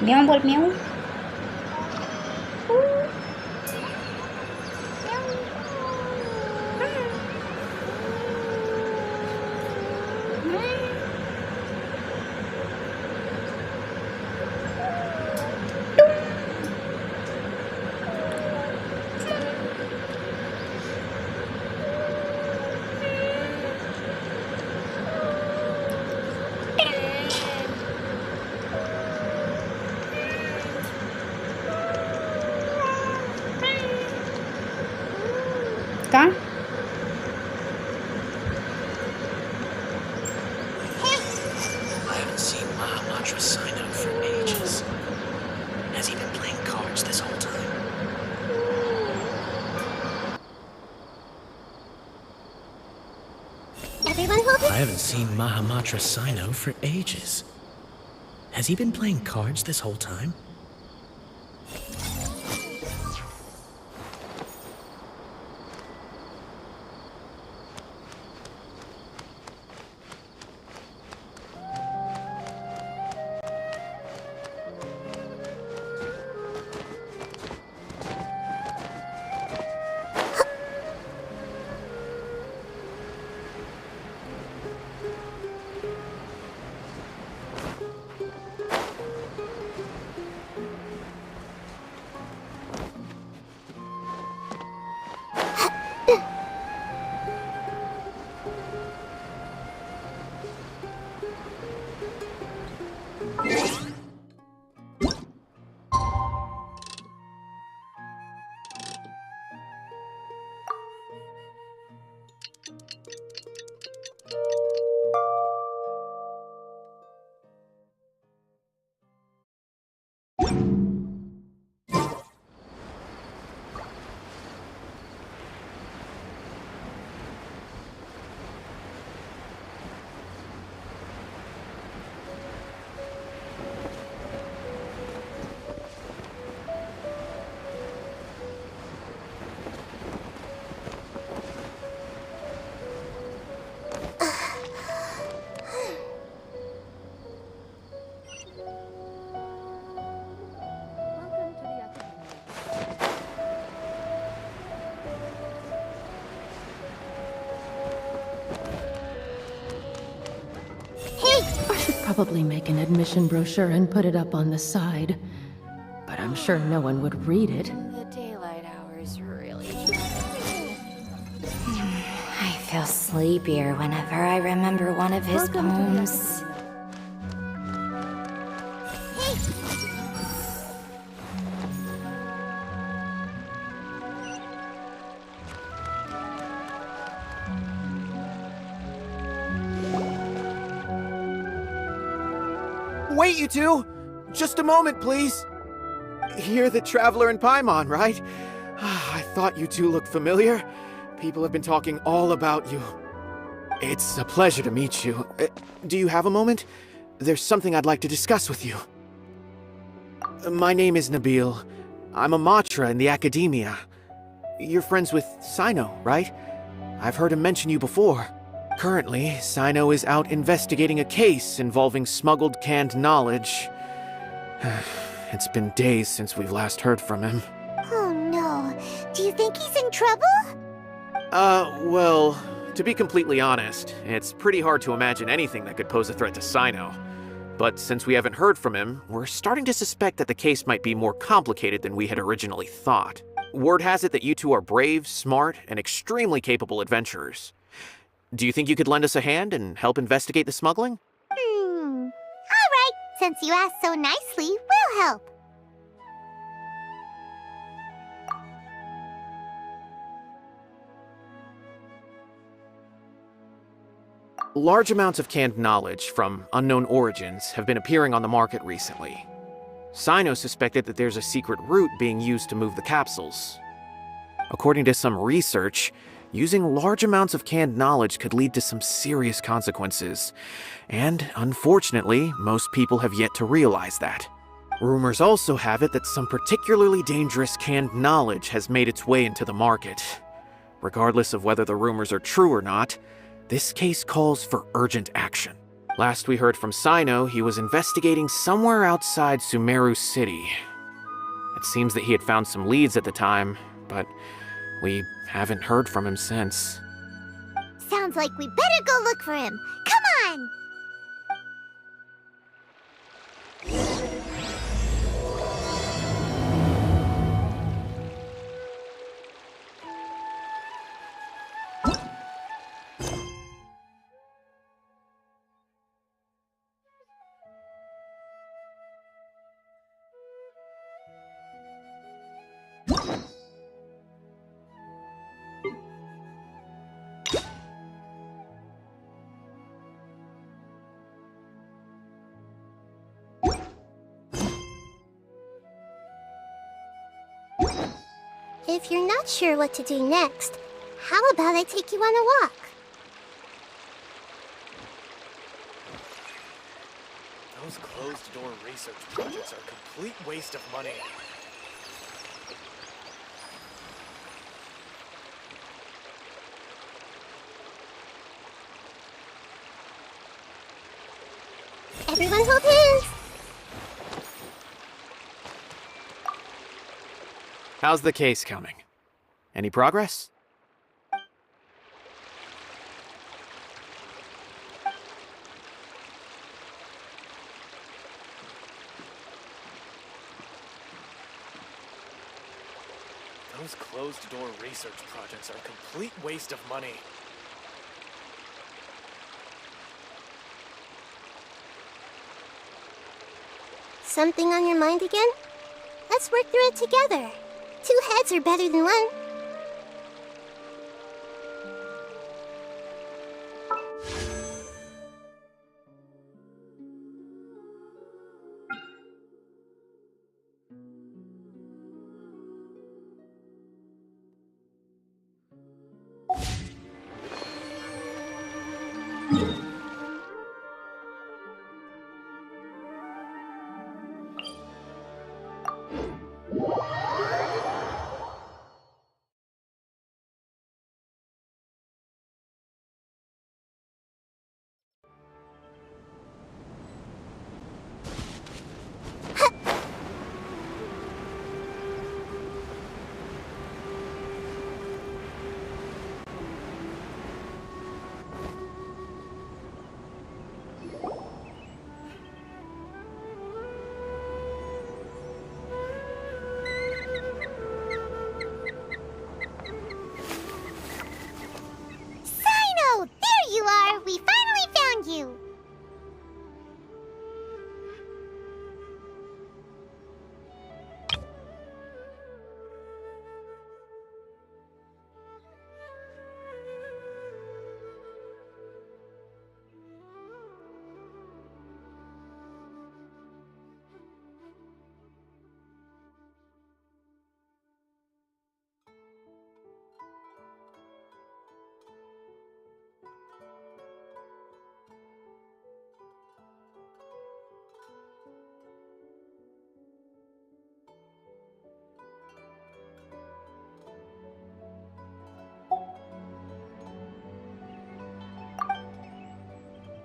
म्याऊ बोल म्याऊ. का? I haven't seen Mahamatra sign out for ages. Has he been playing cards this whole time? Everyone hold it. I haven't seen Mahamatra sign out for ages. Has he been playing cards this whole time? Probably make an admission brochure and put it up on the side. But I'm sure no one would read it. The daylight hours really I feel sleepier whenever I remember one of his poems. Wait, you two! Just a moment, please. You're the Traveler in Paimon, right? I thought you two looked familiar. People have been talking all about you. It's a pleasure to meet you. Do you have a moment? There's something I'd like to discuss with you. My name is Nabil. I'm a Matra in the Academia. You're friends with Sino, right? I've heard him mention you before. Currently, Sino is out investigating a case involving smuggled canned knowledge. It's been days since we've last heard from him. Oh no. Do you think he's in trouble? Well, to be completely honest, it's pretty hard to imagine anything that could pose a threat to Sino. But since we haven't heard from him, we're starting to suspect that the case might be more complicated than we had originally thought. Word has it that you two are brave, smart, and extremely capable adventurers. Do you think you could lend us a hand and help investigate the smuggling? All right. Since you asked so nicely, we'll help. Large amounts of canned knowledge from unknown origins have been appearing on the market recently. Sino suspected that there's a secret route being used to move the capsules. According to some research, using large amounts of canned knowledge could lead to some serious consequences, and unfortunately, most people have yet to realize that. Rumors also have it that some particularly dangerous canned knowledge has made its way into the market. Regardless of whether the rumors are true or not, this case calls for urgent action. Last we heard from Sino, he was investigating somewhere outside Sumeru City. It seems that he had found some leads at the time, but we haven't heard from him since. Sounds like we better go look for him. Come on! If you're not sure what to do next, how about I take you on a walk? Those closed-door research projects are a complete waste of money. Everyone hold hands! How's the case coming? Any progress? Those closed-door research projects are a complete waste of money. Something on your mind again? Let's work through it together. Two heads are better than one. Sino! There you are! We finally found you!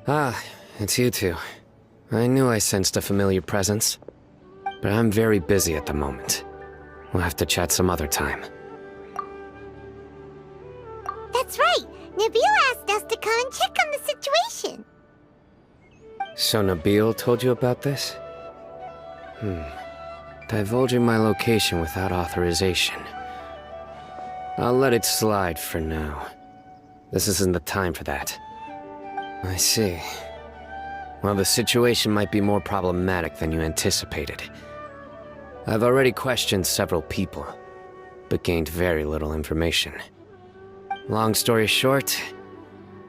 Ah, it's you two. I knew I sensed a familiar presence. But I'm very busy at the moment. We'll have to chat some other time. That's right! Nabil asked us to come and check on the situation. So Nabil told you about this? Divulging my location without authorization. I'll let it slide for now. This isn't the time for that. I see. Well, the situation might be more problematic than you anticipated. I've already questioned several people, but gained very little information. Long story short,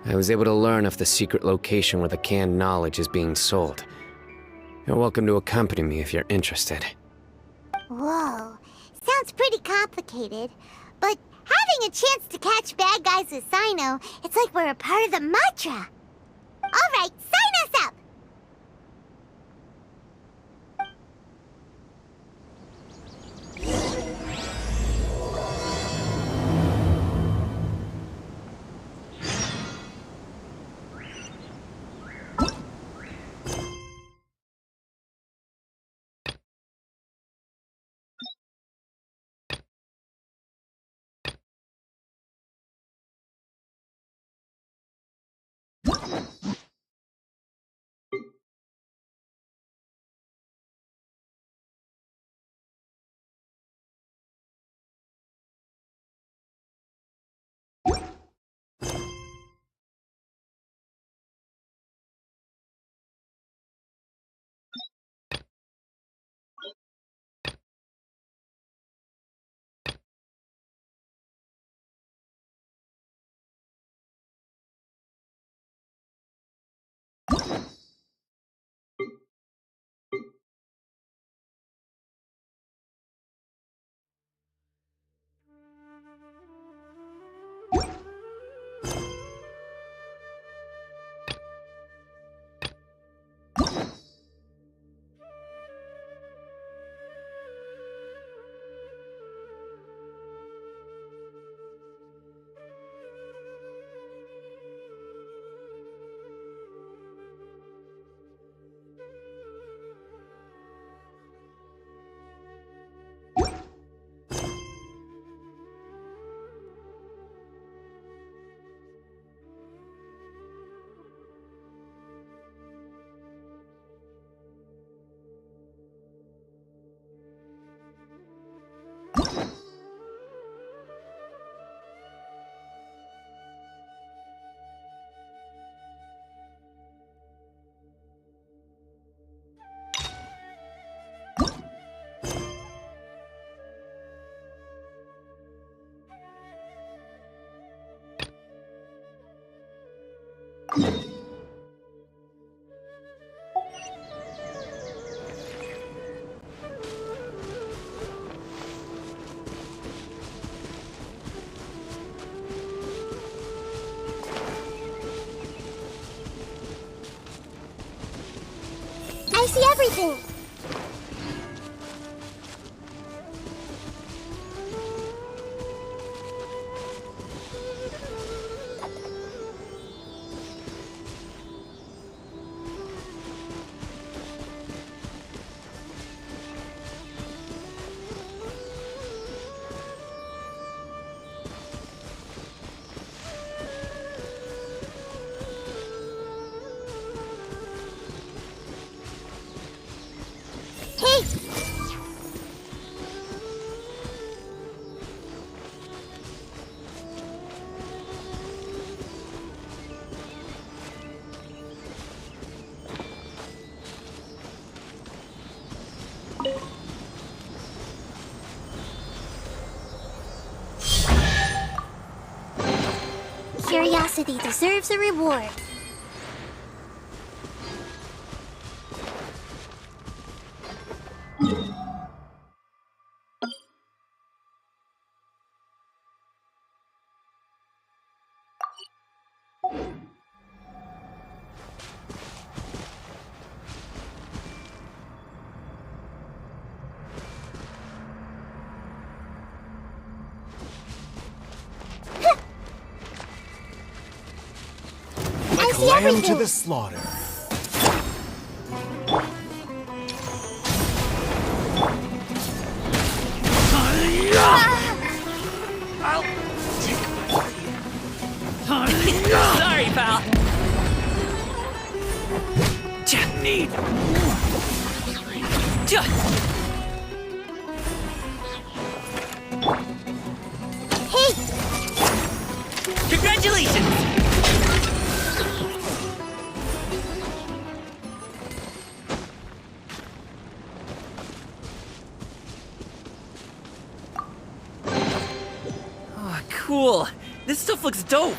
I was able to learn of the secret location where the canned knowledge is being sold. You're welcome to accompany me if you're interested. Whoa, sounds pretty complicated. But having a chance to catch bad guys with Sino, it's like we're a part of the mantra. All right, sign us up! I see everything! Curiosity deserves a reward. Lamb to the slaughter. Sorry, pal. Need. Hey! Congratulations! Oh, cool. This stuff looks dope.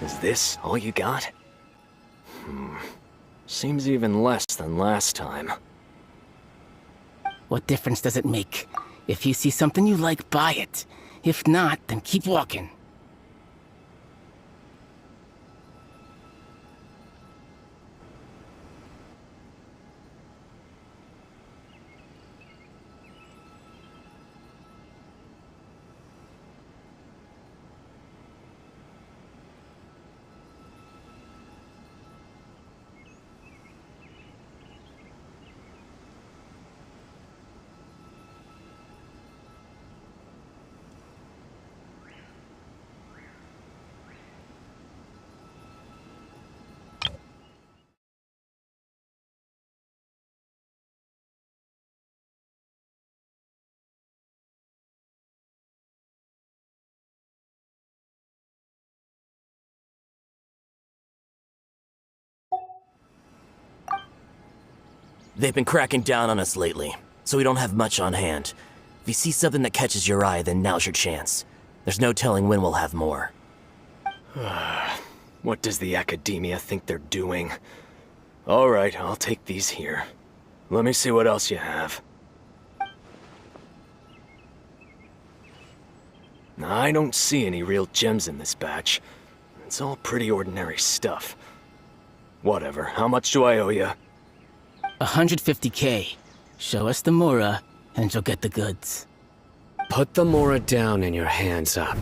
Is this all you got? Seems even less than last time. What difference does it make? If you see something you like, buy it. If not, then keep walking. They've been cracking down on us lately, so we don't have much on hand. If you see something that catches your eye, then now's your chance. There's no telling when we'll have more. What does the Academia think they're doing? Alright, I'll take these here. Let me see what else you have. I don't see any real gems in this batch. It's all pretty ordinary stuff. Whatever. How much do I owe you? 150K. Show us the Mora, and you'll get the goods. Put the Mora down and your hands up.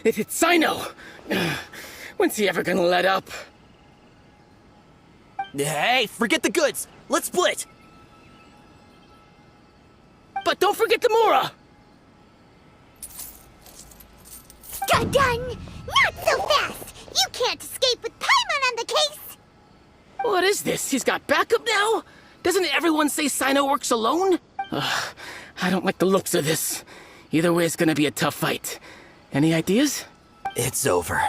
It's Sino! When's he ever gonna let up? Hey, forget the goods! Let's split! But don't forget the Mora! Done! Not so fast! You can't escape with Paimon on the case! What is this? He's got backup now? Doesn't everyone say Sino works alone? I don't like the looks of this. Either way, it's gonna be a tough fight. Any ideas? It's over.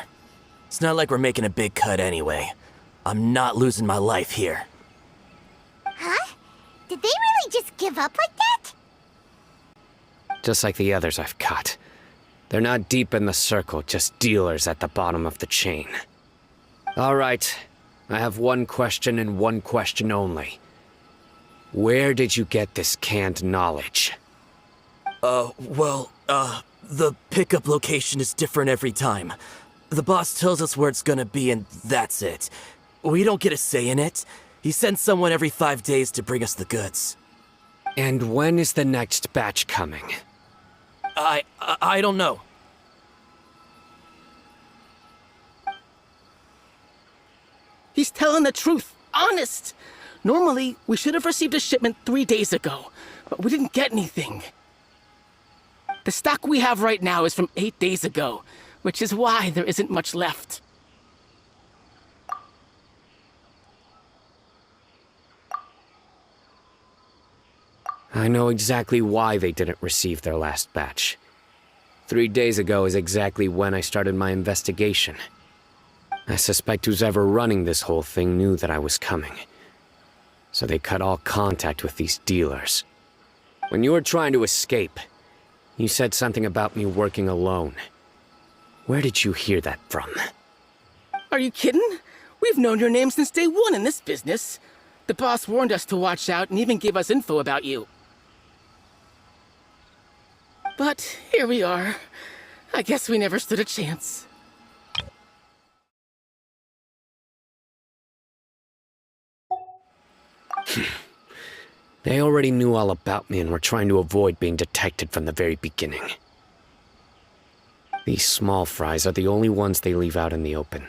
It's not like we're making a big cut anyway. I'm not losing my life here. Huh? Did they really just give up like that? Just like the others I've caught. They're not deep in the circle, just dealers at the bottom of the chain. All right, I have one question and one question only. Where did you get this canned knowledge? The pickup location is different every time. The boss tells us where it's gonna be and that's it. We don't get a say in it. He sends someone every 5 days to bring us the goods. And when is the next batch coming? I don't know. He's telling the truth. Honest. Normally, we should have received a shipment 3 days ago, but we didn't get anything. The stock we have right now is from 8 days ago, which is why there isn't much left. I know exactly why they didn't receive their last batch. 3 days ago is exactly when I started my investigation. I suspect who's ever running this whole thing knew that I was coming. So they cut all contact with these dealers. When you were trying to escape, you said something about me working alone. Where did you hear that from? Are you kidding? We've known your name since day one in this business. The boss warned us to watch out and even gave us info about you. But here we are. I guess we never stood a chance. They already knew all about me and were trying to avoid being detected from the very beginning. These small fries are the only ones they leave out in the open.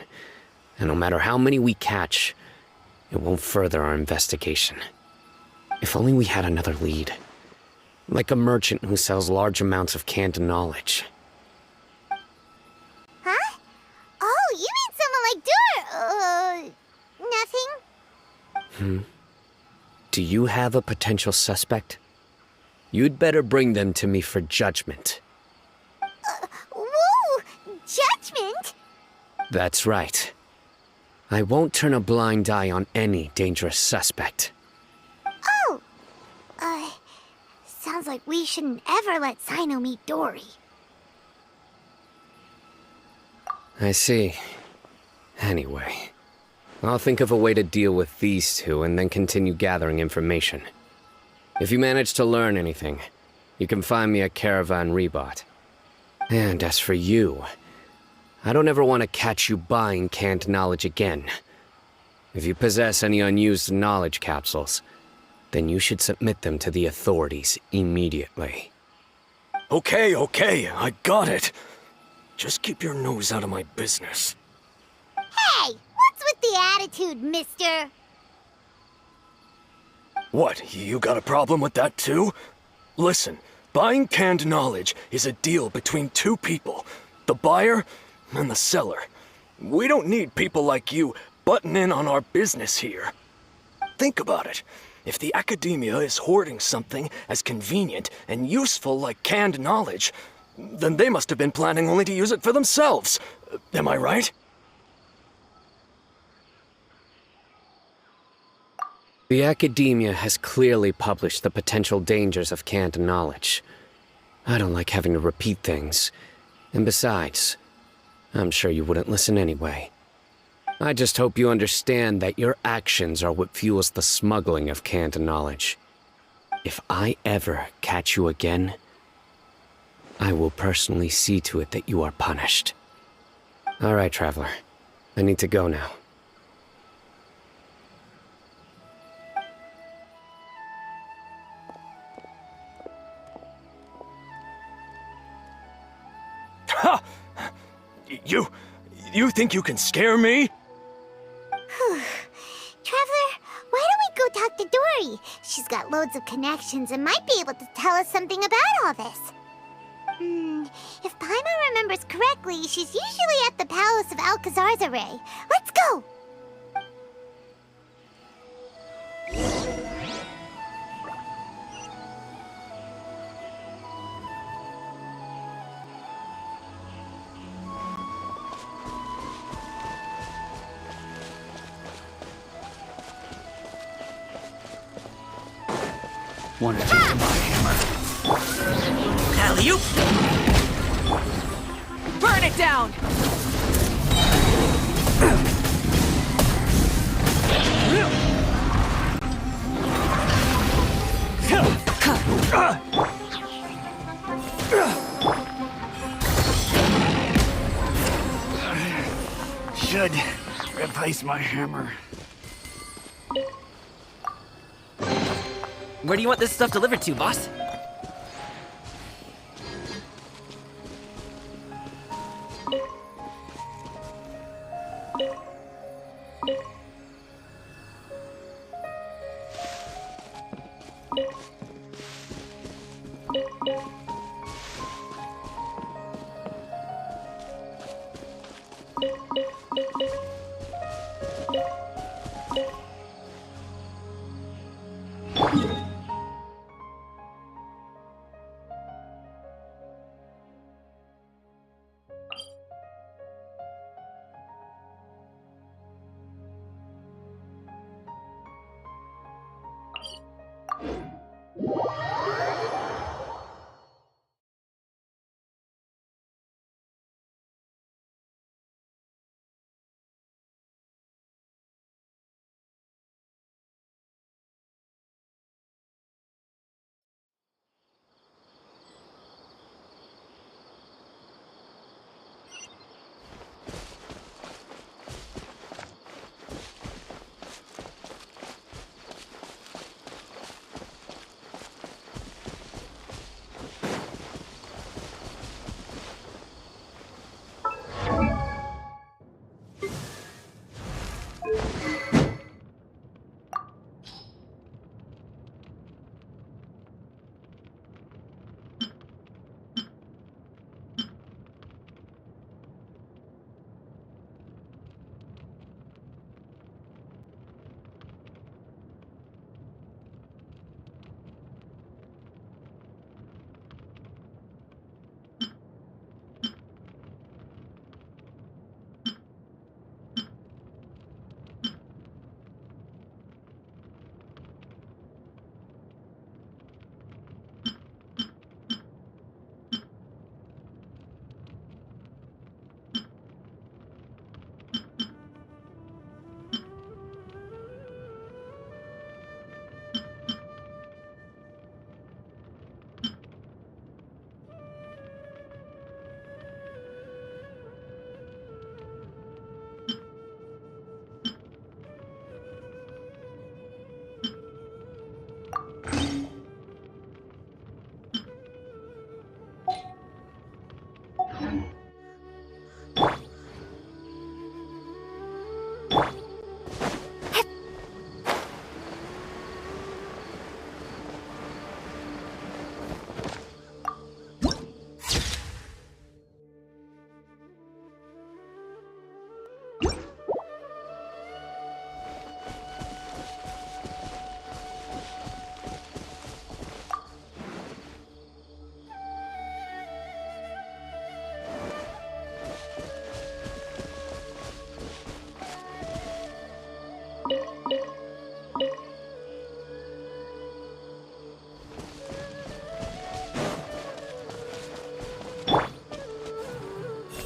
And no matter how many we catch, it won't further our investigation. If only we had another lead. Like a merchant who sells large amounts of canned knowledge. Huh? Oh, you mean someone like nothing? Do you have a potential suspect? You'd better bring them to me for judgment. Whoa! Judgment? That's right. I won't turn a blind eye on any dangerous suspect. Oh! Sounds like we shouldn't ever let Sino meet Dory. I see. Anyway, I'll think of a way to deal with these two and then continue gathering information. If you manage to learn anything, you can find me at Caravan Rebot. And as for you, I don't ever want to catch you buying canned knowledge again. If you possess any unused knowledge capsules, then you should submit them to the authorities immediately. Okay, I got it. Just keep your nose out of my business. Hey! What's with the attitude, mister? What, you got a problem with that too? Listen, buying canned knowledge is a deal between two people, the buyer and the seller. We don't need people like you butting in on our business here. Think about it. If the academia is hoarding something as convenient and useful like canned knowledge, then they must have been planning only to use it for themselves. Am I right? The academia has clearly published the potential dangers of canned knowledge. I don't like having to repeat things. And besides, I'm sure you wouldn't listen anyway. I just hope you understand that your actions are what fuels the smuggling of canned knowledge. If I ever catch you again, I will personally see to it that you are punished. All right, Traveler. I need to go now. Ha! You think you can scare me? Traveler, why don't we go talk to Dory? She's got loads of connections and might be able to tell us something about all this. If Paimon remembers correctly, she's usually at the Palace of Alcazar's array. Let's go! Wanna take my hammer? Alley-oop! Burn it down! Should replace my hammer. Where do you want this stuff delivered to, boss?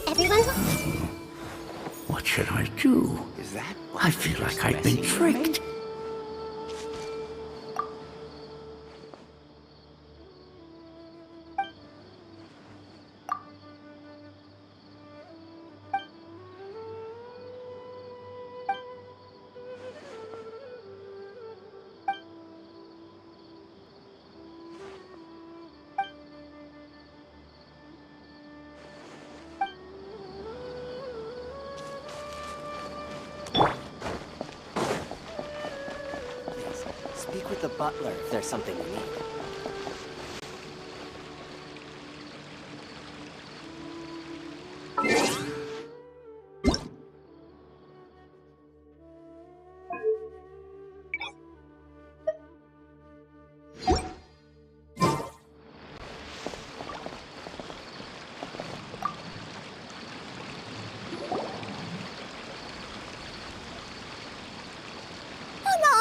Everyone? What should I do? I feel like I've been tricked. speak with the butler if there's something you need.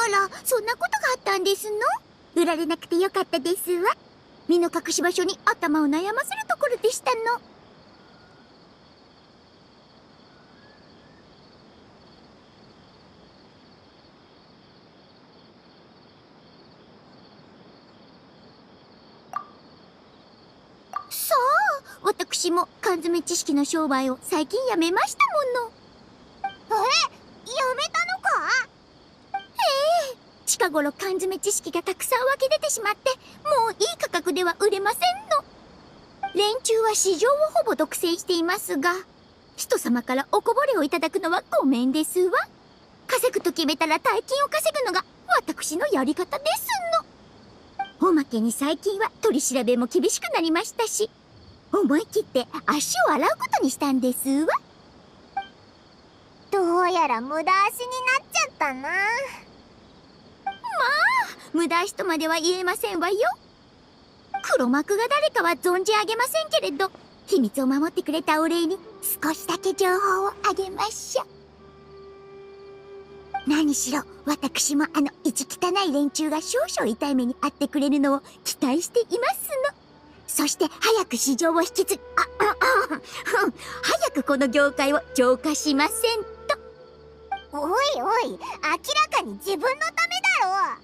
あら、そんなことがあったんですの？売られなくてよかったですわ。身の隠し場所に頭を悩ませるところでしたの。さあ、私も缶詰知識の商売を最近やめましたもの。やめたのか？近頃缶詰知識がたくさん湧き出てしまって、もういい価格では売れませんの。連中は市場をほぼ独占していますが、人様からおこぼれをいただくのはごめんですわ。稼ぐと決めたら大金を稼ぐのが私のやり方ですの。おまけに最近は取り調べも厳しくなりましたし、思い切って足を洗うことにしたんですわ。どうやら無駄足になっちゃったな。無駄足とまでは言えませんわよ。黒幕が誰かは存じ上げませんけれど、秘密を守ってくれたお礼に少しだけ情報をあげましょう。何しろ私も意地汚い連中が少々痛い目に遭ってくれるのを期待していますの。そして早く市場を引き継ぎ、早くこの業界を浄化しませんと。おいおい、明らかに自分のためだろう。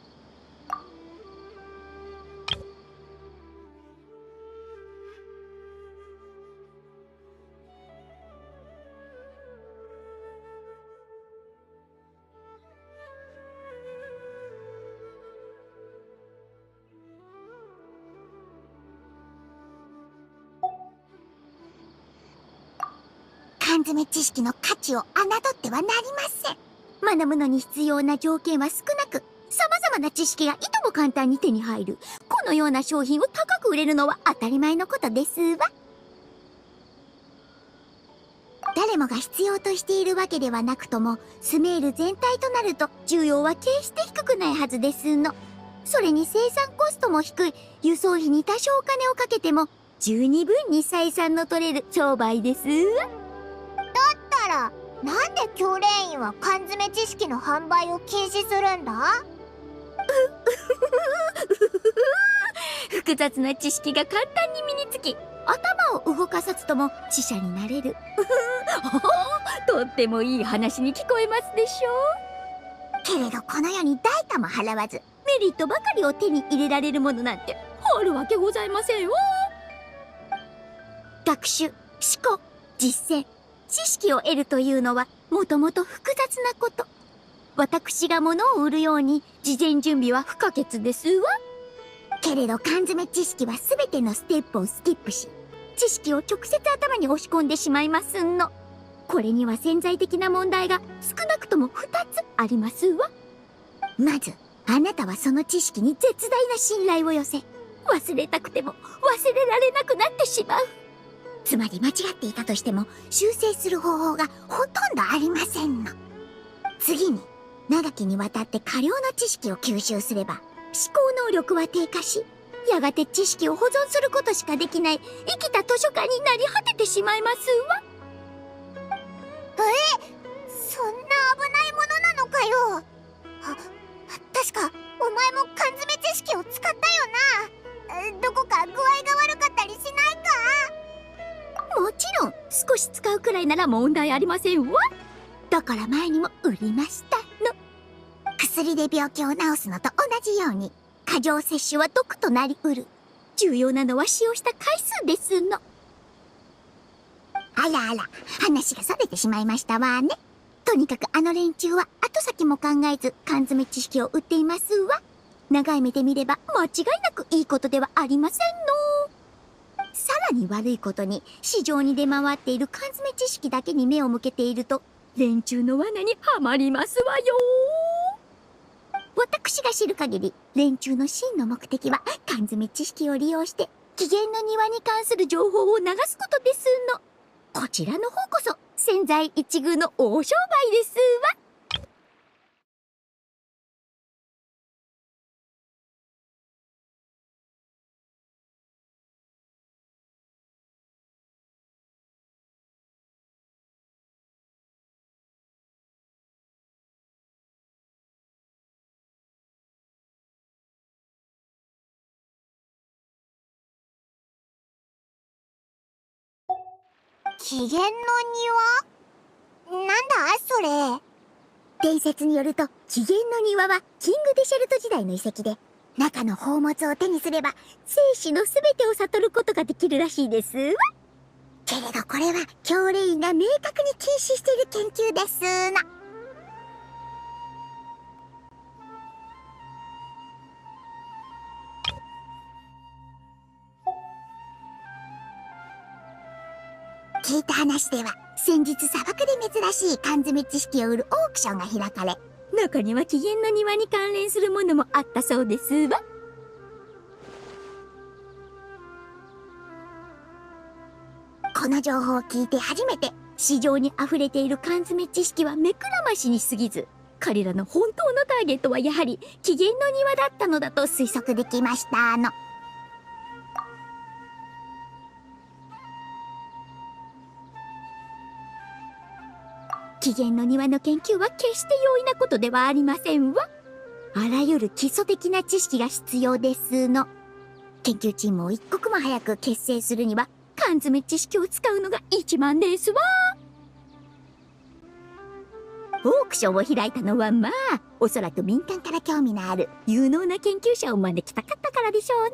缶詰知識の価値を侮ってはなりません。学ぶのに必要な条件は少なく、様々な知識がいとも簡単に手に入る。このような商品を高く売れるのは当たり前のことですわ。誰もが必要としているわけではなくとも、スメール全体となると需要は決して低くないはずですの。それに生産コストも低い、輸送費に多少お金をかけても十二分に採算の取れる商売ですわ。だったらなんで教練員は缶詰知識の販売を禁止するんだ？複雑な知識が簡単に身につき、頭を動かさずとも知者になれる。とってもいい話に聞こえますでしょう。けれどこの世に代価も払わずメリットばかりを手に入れられるものなんてあるわけございませんわ。学習、思考、実践、知識を得るというのはもともと複雑なこと。私が物を売るように事前準備は不可欠ですわ。けれど缶詰知識は全てのステップをスキップし、知識を直接頭に押し込んでしまいますの。これには潜在的な問題が少なくとも2つありますわ。まず、あなたはその知識に絶大な信頼を寄せ、忘れたくても忘れられなくなってしまう。つまり間違っていたとしても修正する方法がほとんどありませんの。次に、長きにわたって過量の知識を吸収すれば、思考能力は低下し、やがて知識を保存することしかできない生きた図書館になり果ててしまいますわ。そんな危ないものなのかよ。確かお前も缶詰知識を使ったよな。どこか具合が悪かったりしないか？もちろん少し使うくらいなら問題ありませんわ。だから前にも売りましたの。薬で病気を治すのと同じように、過剰摂取は毒となりうる。重要なのは使用した回数ですの。あらあら、話がそれてしまいましたわね。とにかくあの連中は後先も考えず缶詰知識を売っていますわ。長い目で見れば間違いなくいいことではありませんの。さらに悪いことに、市場に出回っている缶詰知識だけに目を向けていると連中の罠にはまりますわよ。私が知る限り、連中の真の目的は、缶詰知識を利用して、起源の庭に関する情報を流すことですの。こちらの方こそ、千載一遇の大商売ですわ。起源の庭？なんだそれ。伝説によると、起源の庭はキングデシェルト時代の遺跡で、中の宝物を手にすれば、生死の全てを悟ることができるらしいですわ。けれどこれは、教令員が明確に禁止している研究ですな。聞いた話では、先日砂漠で珍しい缶詰知識を売るオークションが開かれ、中には起源の庭に関連するものもあったそうですわ。この情報を聞いて初めて、市場に溢れている缶詰知識は目くらましに過ぎず、彼らの本当のターゲットはやはり起源の庭だったのだと推測できましたの。起源の庭の研究は決して容易なことではありませんわ。あらゆる基礎的な知識が必要ですの。研究チームを一刻も早く結成するには、缶詰知識を使うのが一番ですわ。オークションを開いたのはまあ、おそらく民間から興味のある有能な研究者を招きたかったからでしょうね。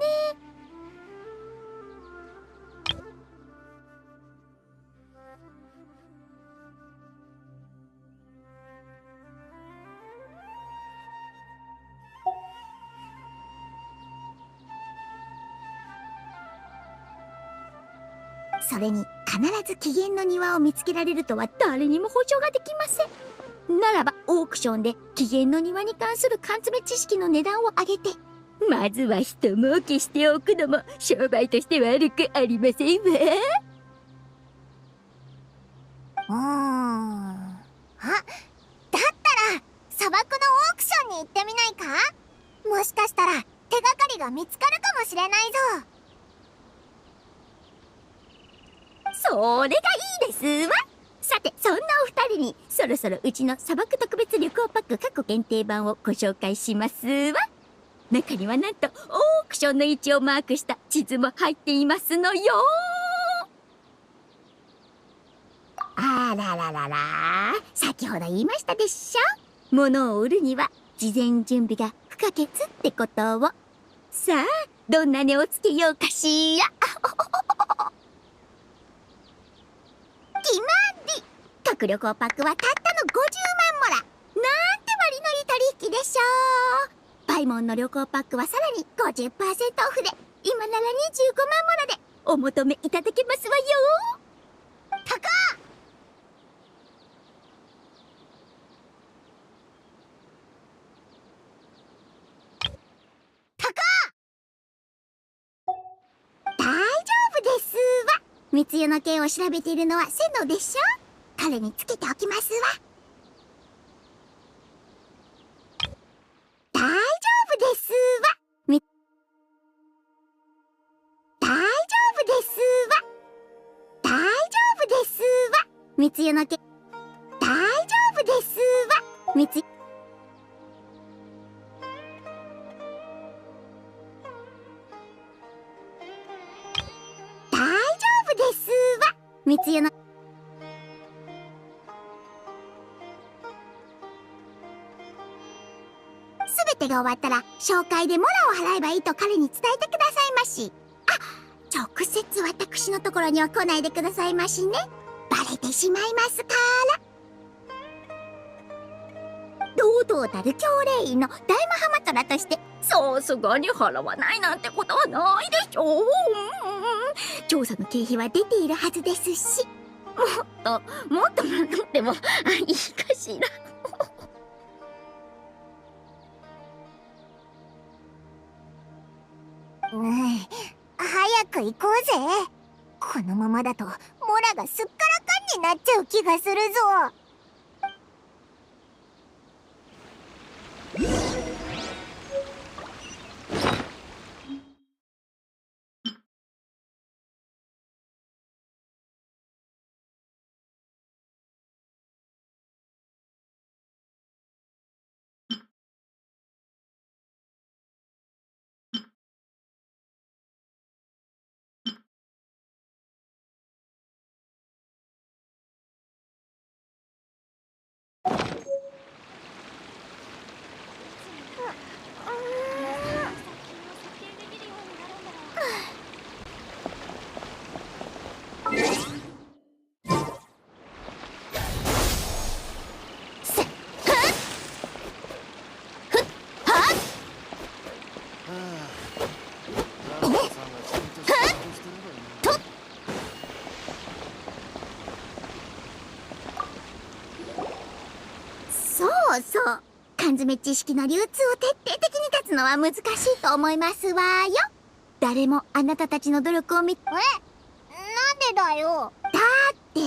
それに必ず起源の庭を見つけられるとは誰にも保証ができません。ならばオークションで起源の庭に関する缶詰知識の値段を上げて、まずは一儲けしておくのも商売として悪くありませんわ。あ、だったら砂漠のオークションに行ってみないか？もしかしたら手がかりが見つかるかもしれないぞ。それがいいですわ。さて、そんなお二人にそろそろうちの砂漠特別旅行パック過去限定版をご紹介しますわ。中にはなんとオークションの位置をマークした地図も入っていますのよ。あらららら、先ほど言いましたでしょ。物を売るには事前準備が不可欠ってことを。さあ、どんな値をつけようかしら。決まり。各旅行パックはたったの50万モラ。なんて割のいい取引でしょう。パイモンの旅行パックはさらに 50% オフで、今なら25万モラでお求めいただけますわよ。高っ。大丈夫ですわ。密輸の件を調べているのはセノでしょ。彼につけておきますわ。大丈夫ですわ。大丈夫ですわ。大丈夫ですわ。密輸の件。大丈夫ですわ。密輸。大丈夫ですわ。密輸の。すべてが終わったら紹介でモラを払えばいいと彼に伝えてくださいまし。あ、直接私のところには来ないでくださいましね。バレてしまいますから。堂々たる教令員の大マハマトラとしてさすがに払わないなんてことはないでしょう。調査の経費は出ているはずですし、もっともらってもいいかしら。早く行こうぜ。このままだとモラがすっからかんになっちゃう気がするぞ。そうそう。缶詰知識の流通を徹底的に立つのは難しいと思いますわよ。誰もあなたたちの努力を見なんでだよ。だって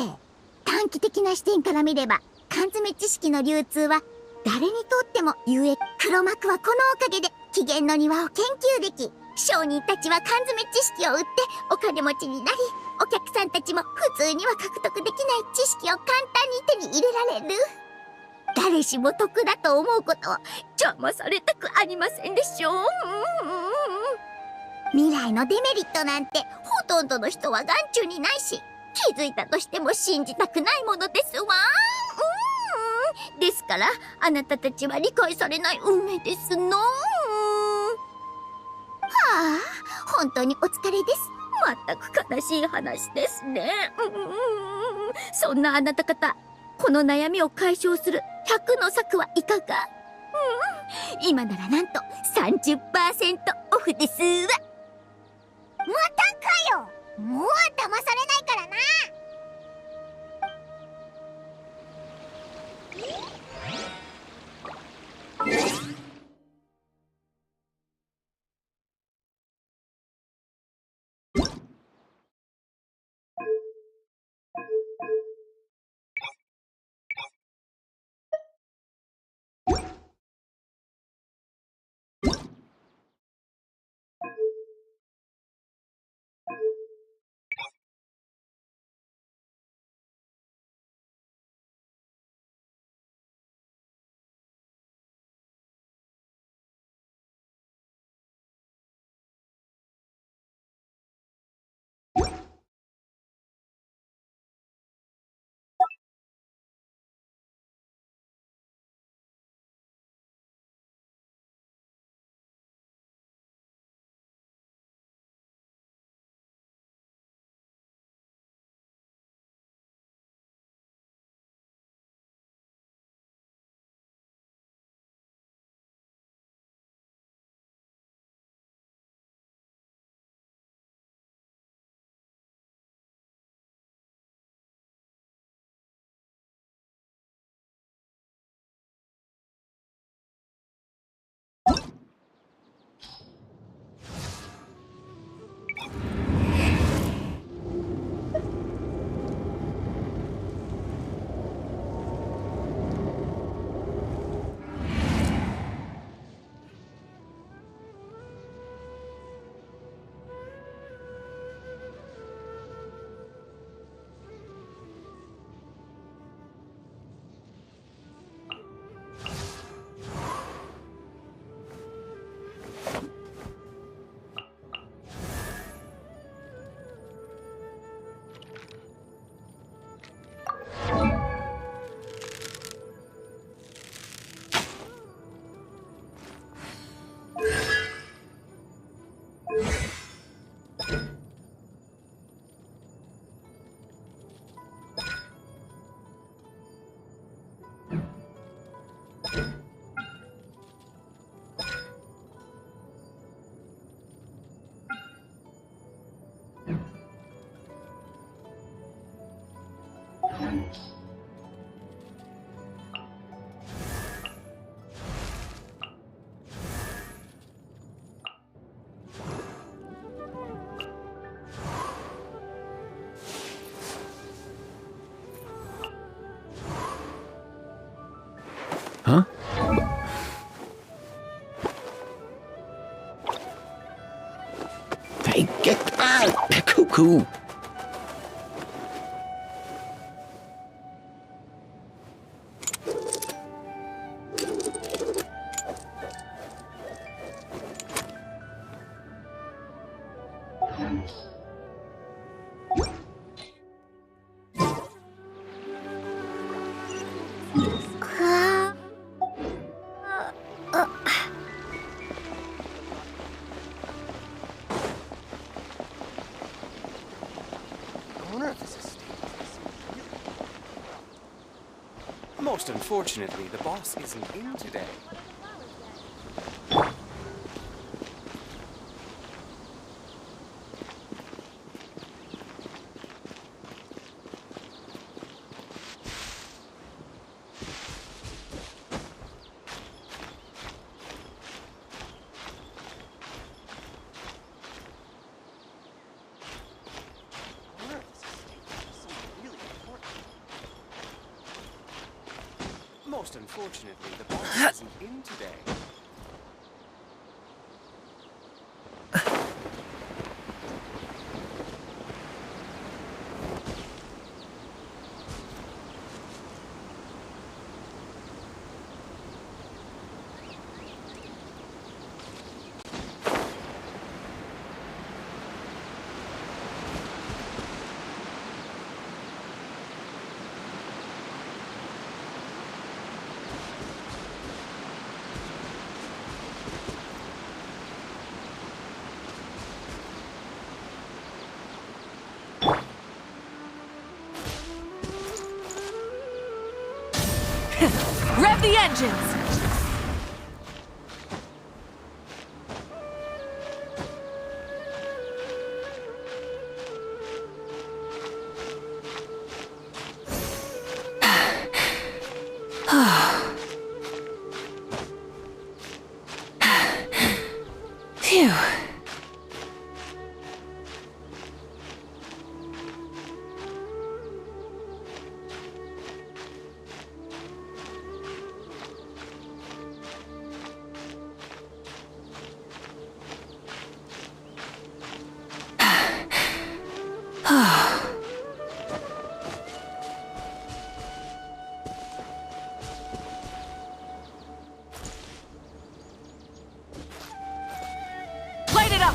短期的な視点から見れば缶詰知識の流通は誰にとっても有益。黒幕はこのおかげで紀元の庭を研究でき、商人たちは缶詰知識を売ってお金持ちになり、お客さんたちも普通には獲得できない知識を簡単に手に入れられる。誰しも得だと思うことを邪魔されたくありませんでしょう。未来のデメリットなんてほとんどの人は眼中にないし、気づいたとしても信じたくないものですわ。ですからあなたたちは理解されない運命ですの。はあ、本当にお疲れです。まったく悲しい話ですね。そんなあなた方、この悩みを解消する100の策はいかが？今ならなんと 30% オフですわ。またかよ。もう騙されないからな。Get out! Cuckoo! Most unfortunately, the boss isn't in today. Most unfortunately, the boss isn't in today. Rev the engines! Phew. Light it up!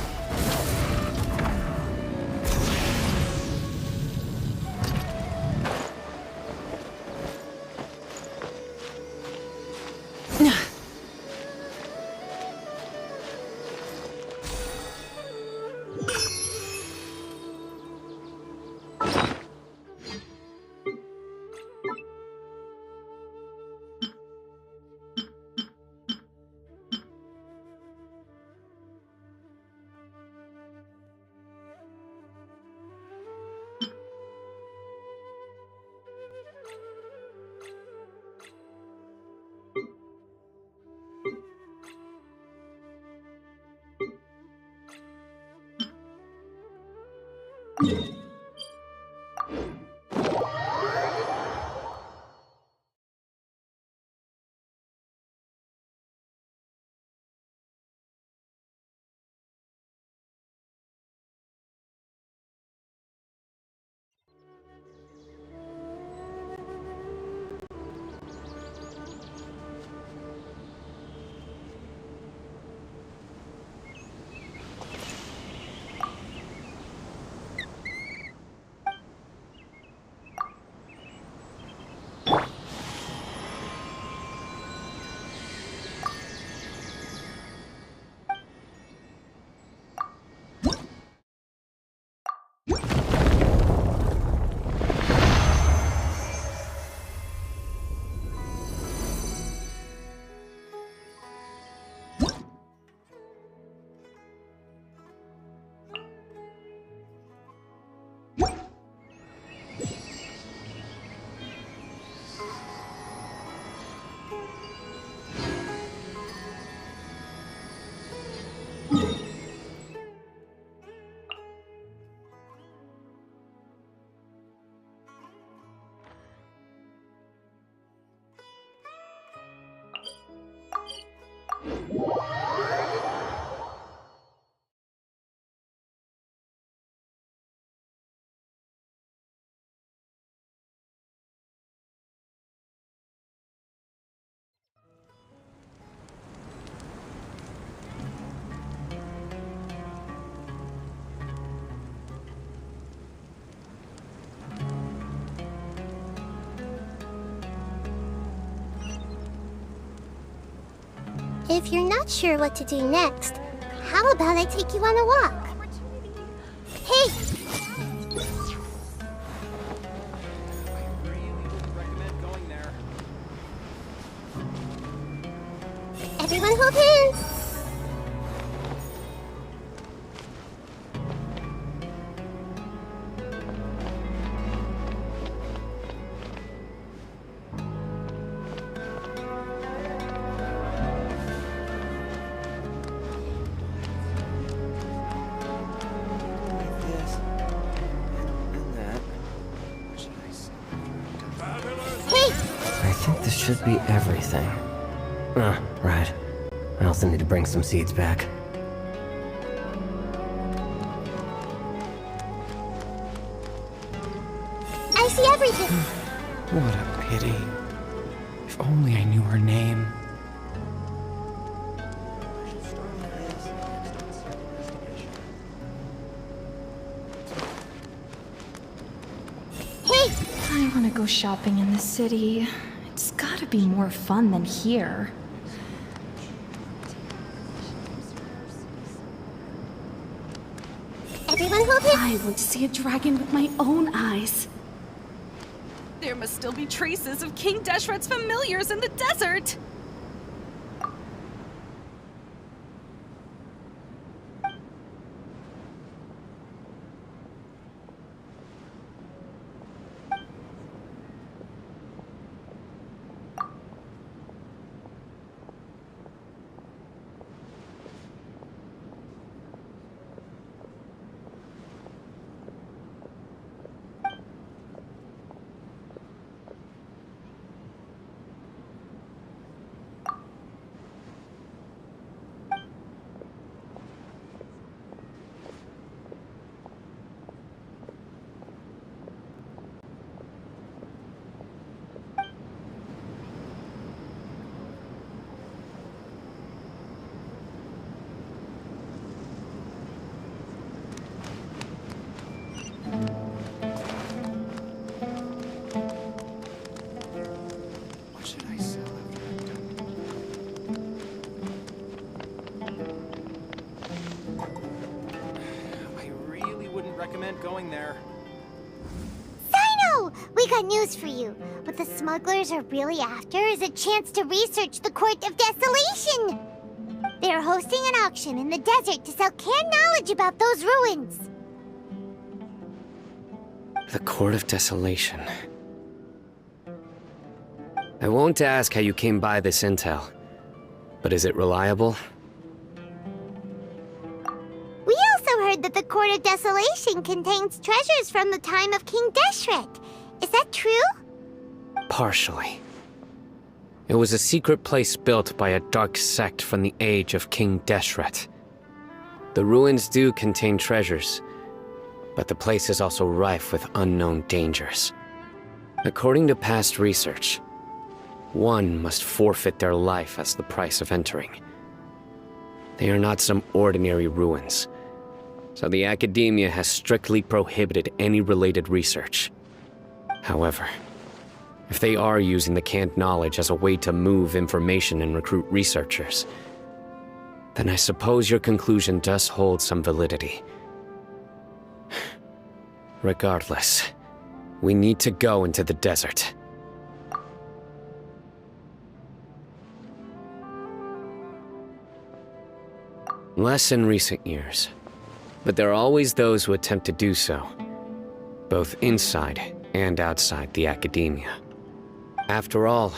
If you're not sure what to do next, how about I take you on a walk? Hey! Everyone hold hands! I think this should be everything. Right. I also need to bring some seeds back. I see everything! What a pity. If only I knew her name. Hey! I want to go shopping in the city. It's gotta be more fun than here. Everyone hold hands! I want to see a dragon with my own eyes. There must still be traces of King Deshret's familiars in the desert! What should I sell after I'm done? I really wouldn't recommend going there. Sino! We got news for you. What the smugglers are really after is a chance to research the Court of Desolation. They're hosting an auction in the desert to sell canned knowledge about those ruins. The Court of Desolation. I won't ask how you came by this intel, but is it reliable? We also heard that the Court of Desolation contains treasures from the time of King Deshret. Is that true? Partially. It was a secret place built by a dark sect from the age of King Deshret. The ruins do contain treasures, but the place is also rife with unknown dangers. According to past research, one must forfeit their life as the price of entering. They are not some ordinary ruins, so the academia has strictly prohibited any related research. However, if they are using the canned knowledge as a way to move information and recruit researchers, then I suppose your conclusion does hold some validity. Regardless, we need to go into the desert. Less in recent years, but there are always those who attempt to do so, both inside and outside the academia. After all,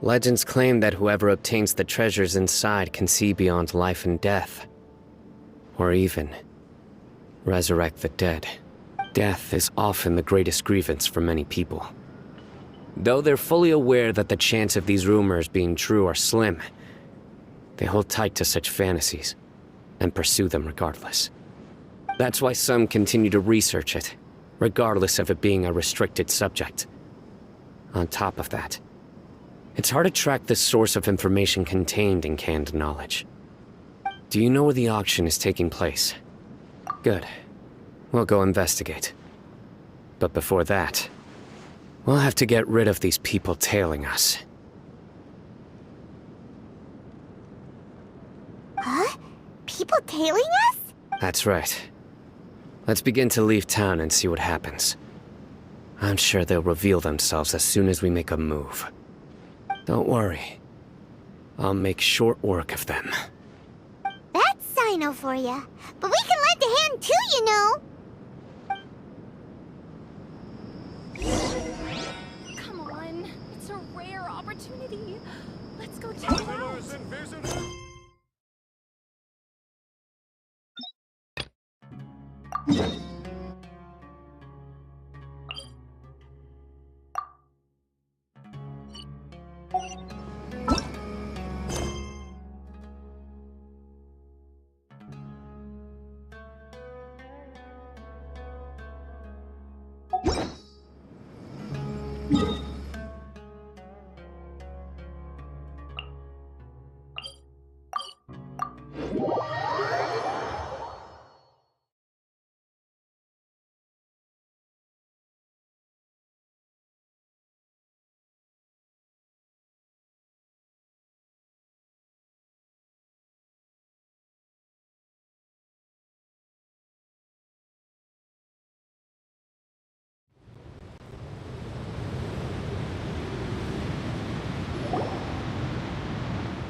legends claim that whoever obtains the treasures inside can see beyond life and death, or even resurrect the dead. Death is often the greatest grievance for many people. Though they're fully aware that the chance of these rumors being true are slim, they hold tight to such fantasies and pursue them regardless. That's why some continue to research it, regardless of it being a restricted subject. On top of that, it's hard to track the source of information contained in canned knowledge. Do you know where the auction is taking place? Good. We'll go investigate. But before that, we'll have to get rid of these people tailing us. people tailing us? That's right. Let's begin to leave town and see what happens. I'm sure they'll reveal themselves as soon as we make a move. Don't worry. I'll make short work of them. That's Sino for ya. But we can lend a hand too, you know. Come on. It's a rare opportunity. Let's go check it out.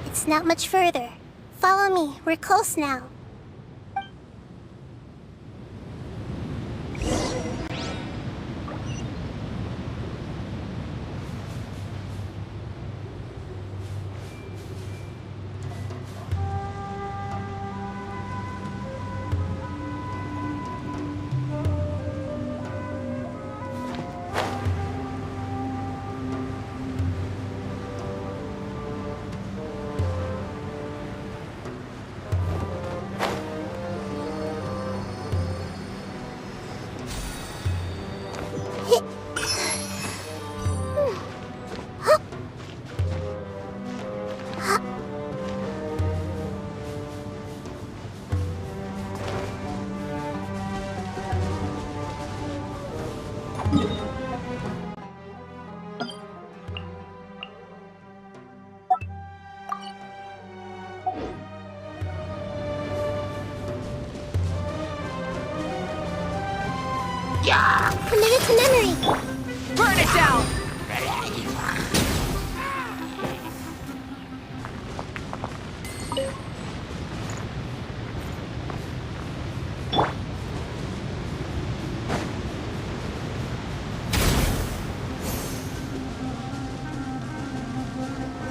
It's not much further. Follow me, we're close now. Commit it to memory. Burn it down!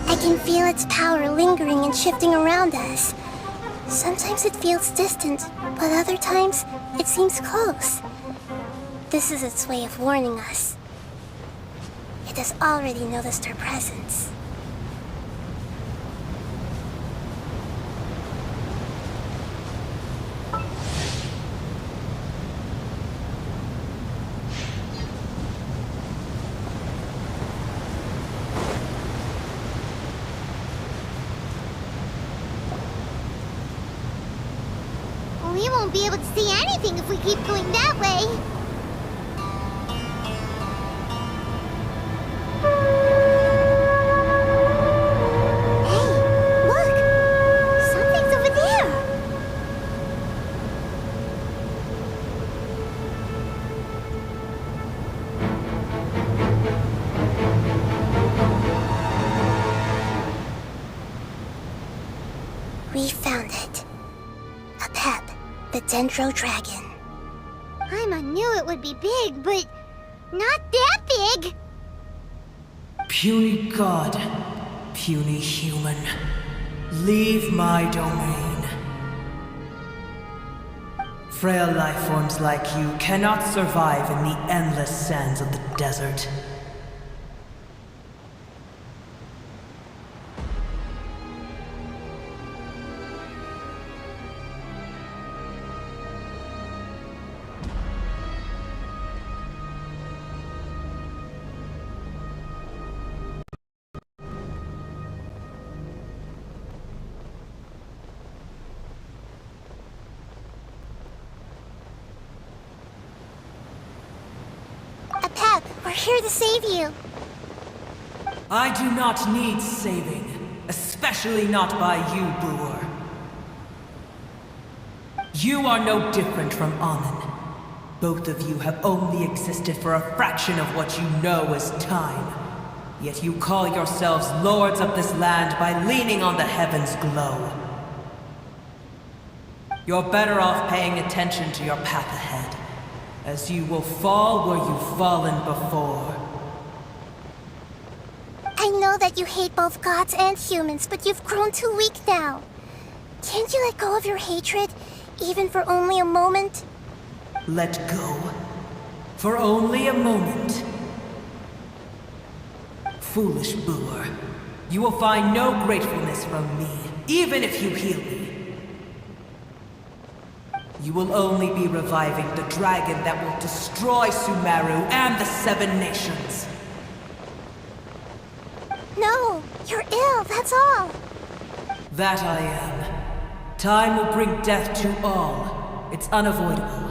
I can feel its power lingering and shifting around us. Sometimes it feels distant, but other times it seems close. This is its way of warning us. It has already noticed our presence. We won't be able to see anything if we keep going that way. We found it. A pep, the Dendro Dragon. Paimon knew it would be big, but not that big. Puny god, puny human, leave my domain. Frail life forms like you cannot survive in the endless sands of the desert. We're here to save you. I do not need saving, especially not by you, Brewer. You are no different from Amun. Both of you have only existed for a fraction of what you know as time. Yet you call yourselves lords of this land by leaning on the heavens' glow. You're better off paying attention to your path ahead, as you will fall where you've fallen before. I know that you hate both gods and humans, but you've grown too weak now. Can't you let go of your hatred, even for only a moment? Let go. For only a moment. Foolish boor. You will find no gratefulness from me, even if you heal me. You will only be reviving the dragon that will destroy Sumeru and the 7 nations. No, you're ill, that's all. That I am. Time will bring death to all. It's unavoidable.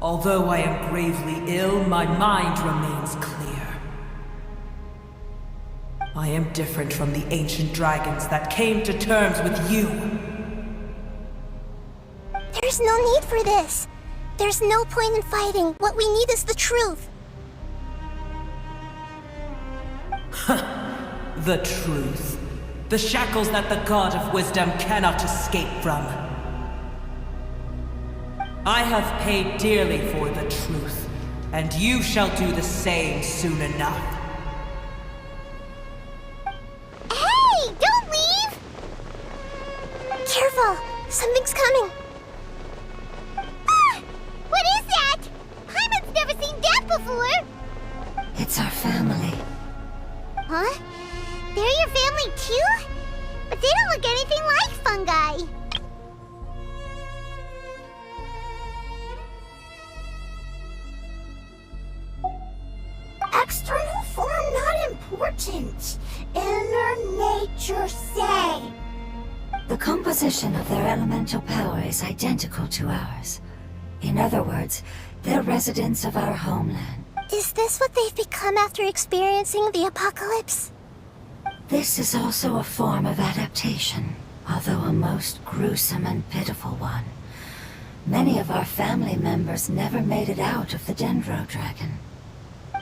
Although I am gravely ill, my mind remains clear. I am different from the ancient dragons that came to terms with you. There's no need for this. There's no point in fighting. What we need is the truth. The truth. The shackles that the God of Wisdom cannot escape from. I have paid dearly for the truth, and you shall do the same soon enough. Hey, don't leave! Careful, something's coming. Ah! What is that? Paimon's never seen that before! It's our family. Huh? They're your family too? But they don't look anything like fungi. External form not important. Inner nature say. The composition of their elemental power is identical to ours. In other words, they're residents of our homeland. Is this what they've become after experiencing the apocalypse? This is also a form of adaptation, although a most gruesome and pitiful one. Many of our family members never made it out of the Dendro Dragon.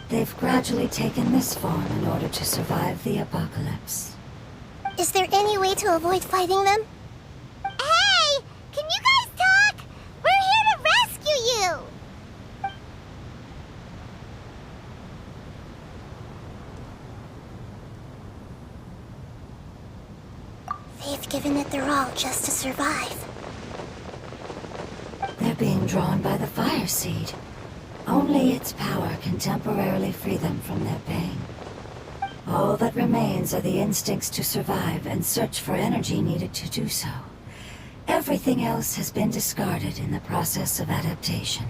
They've gradually taken this form in order to survive the apocalypse. Is there any way to avoid fighting them? Hey! Can you guys talk? We're here to rescue you! They've given it their all just to survive. They're being drawn by the fire seed. Only its power can temporarily free them from their pain. All that remains are the instincts to survive and search for energy needed to do so. Everything else has been discarded in the process of adaptation.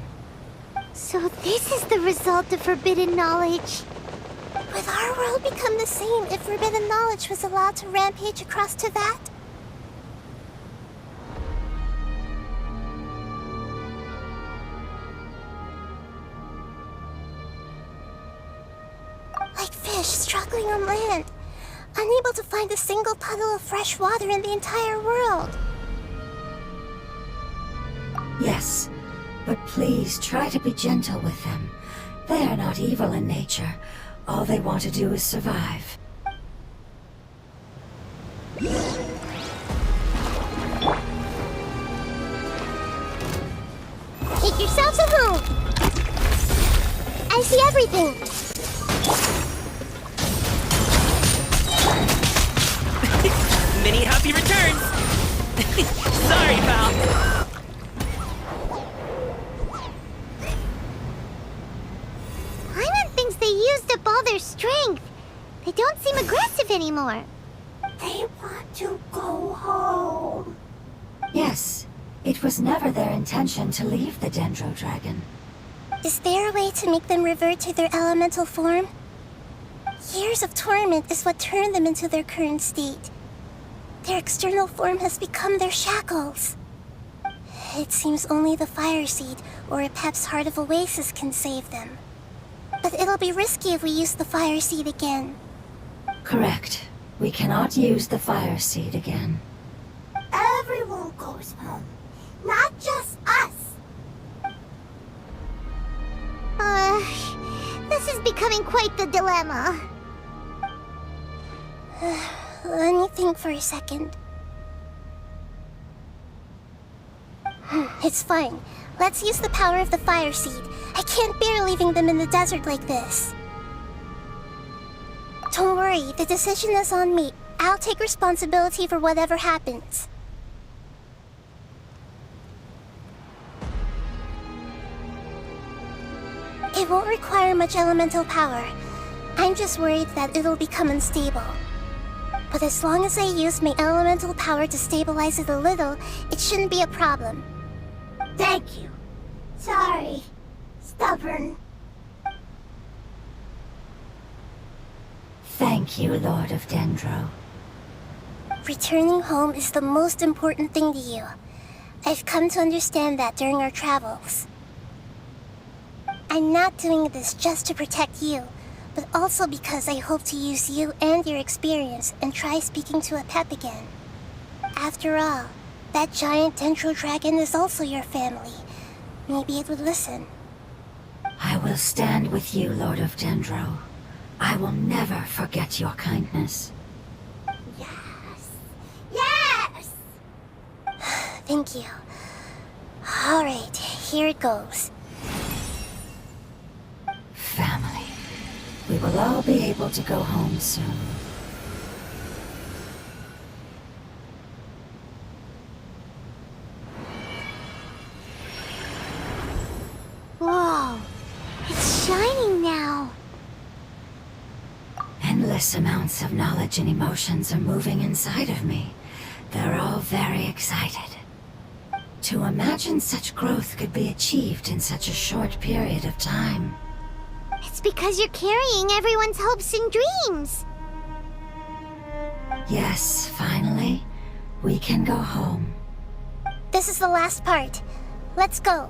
So this is the result of forbidden knowledge. Would our world become the same if forbidden knowledge was allowed to rampage across to that? Like fish struggling on land, unable to find a single puddle of fresh water in the entire world. Yes, but please try to be gentle with them. They are not evil in nature. All they want to do is survive. Take yourselves a home. I see everything. Many happy returns! Sorry, pal. Paimon thinks they used up all their strength. They don't seem aggressive anymore. They want to go home. Yes, it was never their intention to leave the Dendro Dragon. Is there a way to make them revert to their elemental form? Years of torment is what turned them into their current state. Their external form has become their shackles. It seems only the Fire Seed or a Pep's Heart of Oasis can save them. But it'll be risky if we use the Fire Seed again. Correct. We cannot use the fire seed again. Everyone goes home. Not just becoming quite the dilemma. Let me think for a second. It's fine. Let's use the power of the fire seed. I can't bear leaving them in the desert like this. Don't worry, the decision is on me. I'll take responsibility for whatever happens. It won't require much elemental power. I'm just worried that it'll become unstable. But as long as I use my elemental power to stabilize it a little, it shouldn't be a problem. Thank you. Sorry. Stubborn. Thank you, Lord of Dendro. Returning home is the most important thing to you. I've come to understand that during our travels. I'm not doing this just to protect you, but also because I hope to use you and your experience and try speaking to a pep again. After all, that giant Dendro dragon is also your family. Maybe it would listen. I will stand with you, Lord of Dendro. I will never forget your kindness. Yes! Thank you. Alright, here it goes. Family. We will all be able to go home soon. Whoa, it's shining now. Endless amounts of knowledge and emotions are moving inside of me. They're all very excited. To imagine such growth could be achieved in such a short period of time. It's because you're carrying everyone's hopes and dreams. Yes, finally, we can go home. This is the last part. Let's go.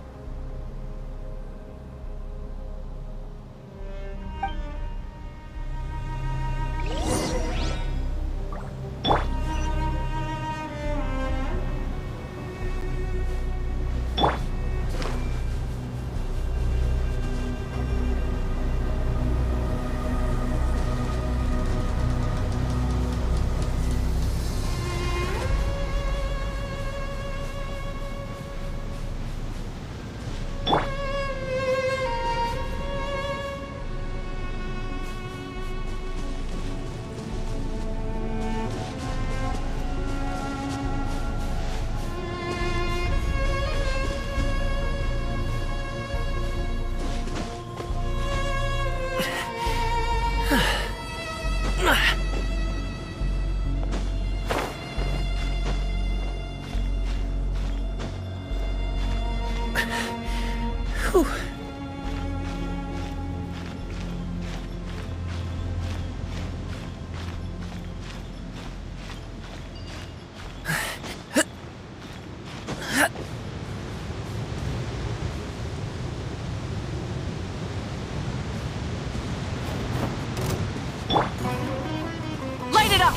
Light it up!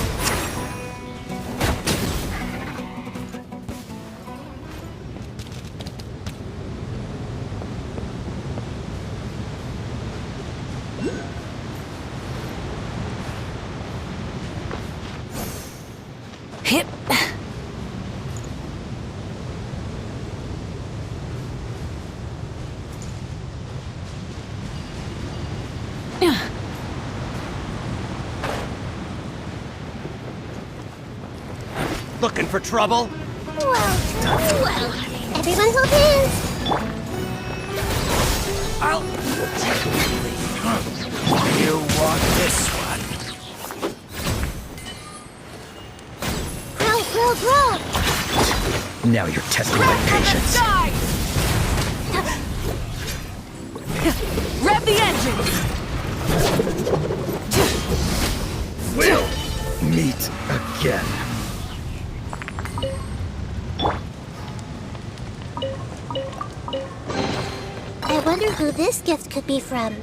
Hip. Looking for trouble? Well, everyone hold hands. I'll... You want this one? Grow. Now you're testing my patience. Die! Rev the engines! We'll meet again. I wonder who this gift could be from.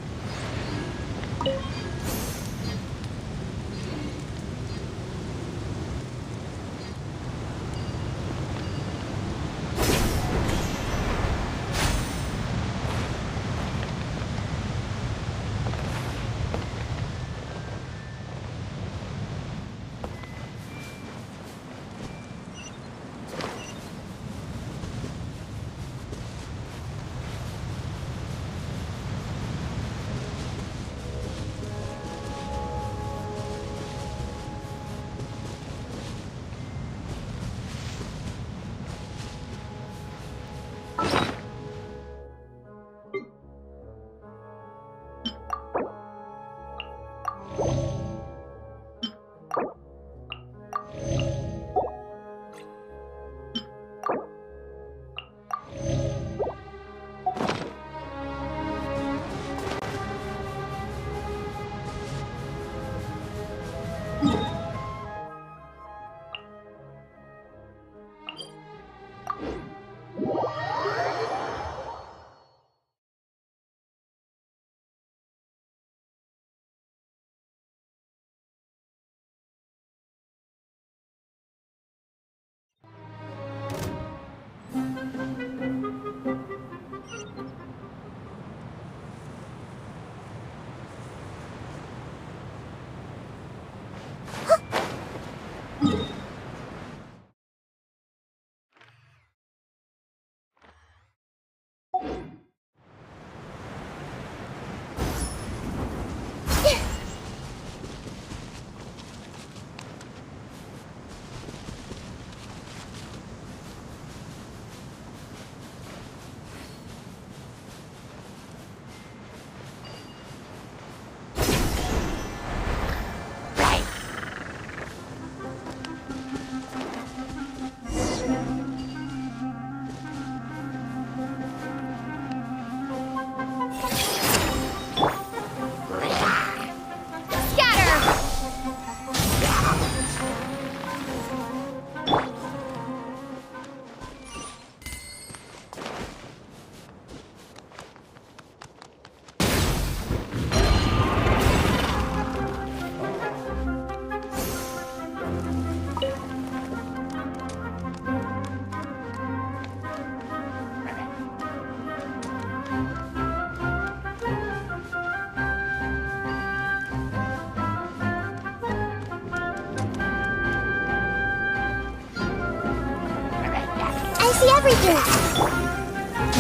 I see everything!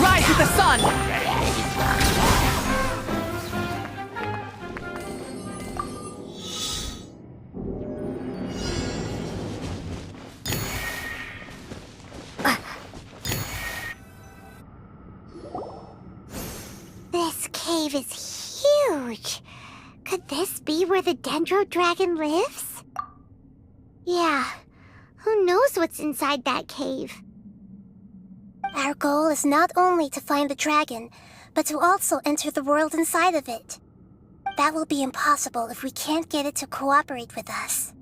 Rise with the sun! This cave is huge. Could this be where the Dendro Dragon lives? Yeah, who knows what's inside that cave? Our goal is not only to find the dragon, but to also enter the world inside of it. That will be impossible if we can't get it to cooperate with us.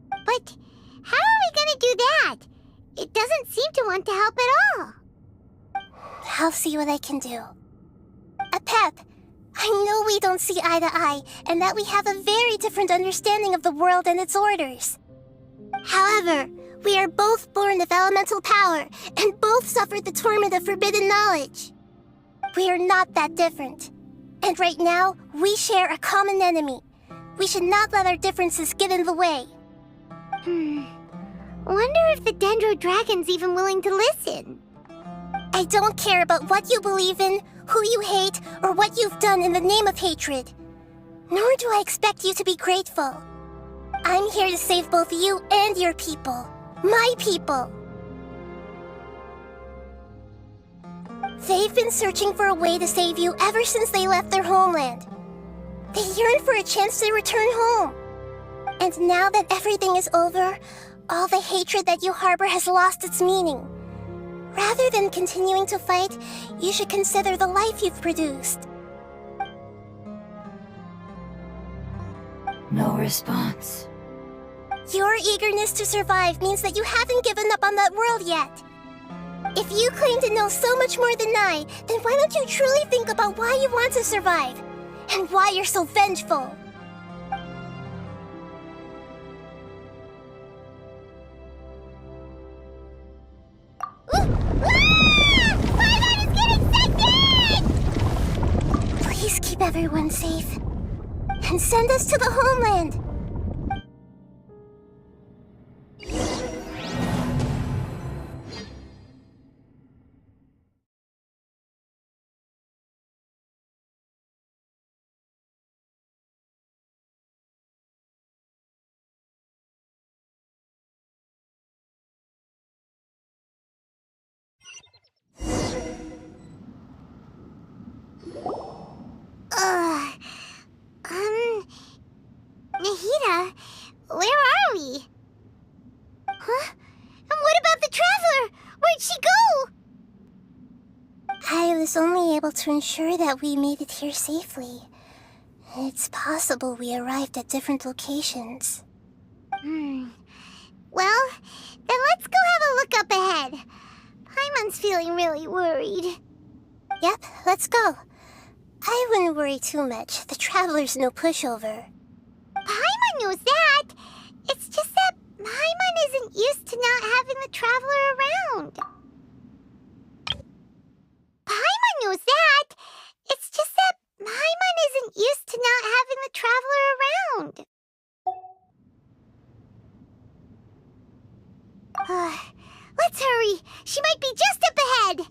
But how are we gonna do that? It doesn't seem to want to help at all. I'll see what I can do. Pep, I know we don't see eye to eye, and that we have a very different understanding of the world and its orders. However, we are both born of elemental power, and both suffered the torment of forbidden knowledge. We are not that different. And right now, we share a common enemy. We should not let our differences get in the way. Wonder if the Dendro Dragon's even willing to listen. I don't care about what you believe in, who you hate, or what you've done in the name of hatred. Nor do I expect you to be grateful. I'm here to save both you and your people. My people. They've been searching for a way to save you ever since they left their homeland. They yearn for a chance to return home. And now that everything is over, all the hatred that you harbor has lost its meaning. Rather than continuing to fight, you should consider the life you've produced. No response. Your eagerness to survive means that you haven't given up on that world yet. If you claim to know so much more than I, then why don't you truly think about why you want to survive? And why you're so vengeful? Please keep everyone safe. And send us to the homeland. Nahida, where are we? Huh? And what about the Traveler? Where'd she go? I was only able to ensure that we made it here safely. It's possible we arrived at different locations. Well, then let's go have a look up ahead. Paimon's feeling really worried. Yep, let's go. I wouldn't worry too much. The Traveler's no pushover. Paimon knows that. It's just that Paimon isn't used to not having the Traveler around. Paimon knows that. It's just that Paimon isn't used to not having the Traveler around. Let's hurry. She might be just up ahead.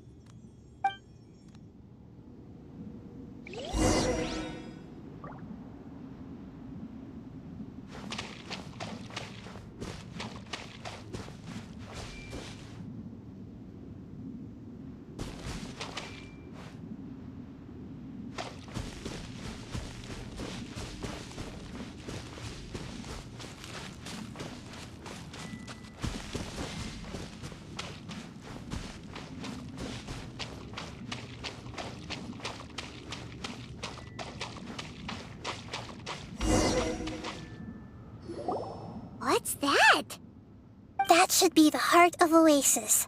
What's that? That should be the heart of Oasis.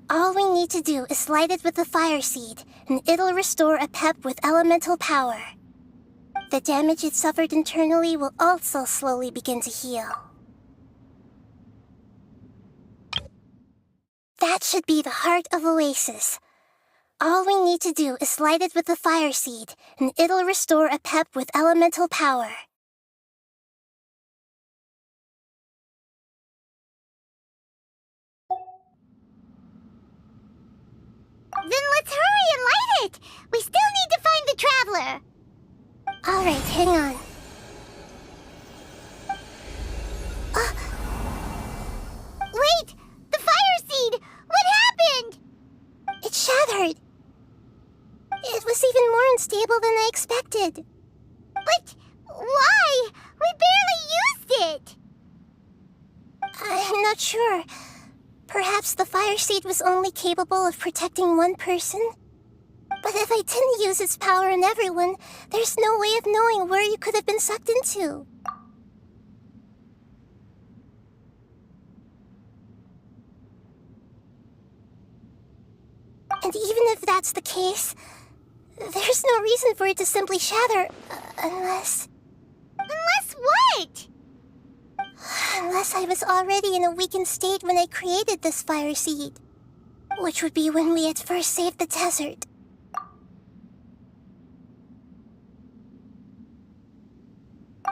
All we need to do is light it with the fire seed, and it'll restore a pep with elemental power. The damage it suffered internally will also slowly begin to heal. That should be the heart of Oasis. All we need to do is light it with the fire seed, and it'll restore a pep with elemental power. Then let's hurry and light it! We still need to find the Traveler! Alright, hang on. Wait! The fire seed! What happened? It shattered. It was even more unstable than I expected. But why? We barely used it! I'm not sure. Perhaps the fire seed was only capable of protecting one person? But if I didn't use its power on everyone, there's no way of knowing where you could have been sucked into. And even if that's the case, there's no reason for it to simply shatter, unless... Unless what? Unless I was already in a weakened state when I created this fire seed. Which would be when we had first saved the desert.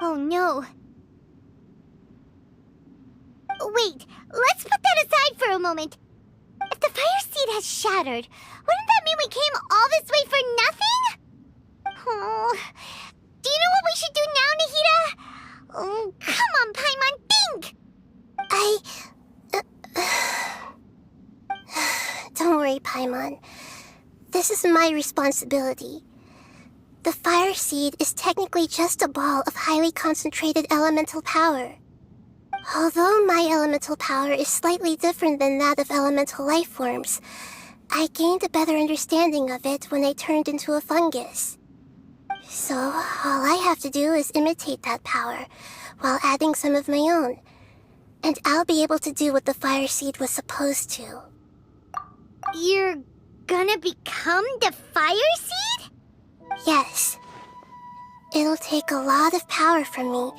Oh no. Wait, let's put that aside for a moment. If the fire seed has shattered, wouldn't that mean we came all this way for nothing? Oh, do you know what we should do now, Nahida? Oh, come on, Paimon, think! Don't worry, Paimon. This is my responsibility. The fire seed is technically just a ball of highly concentrated elemental power. Although my elemental power is slightly different than that of elemental life forms, I gained a better understanding of it when I turned into a fungus. So, all I have to do is imitate that power, while adding some of my own. And I'll be able to do what the fire seed was supposed to. You're gonna become the fire seed? Yes. It'll take a lot of power from me,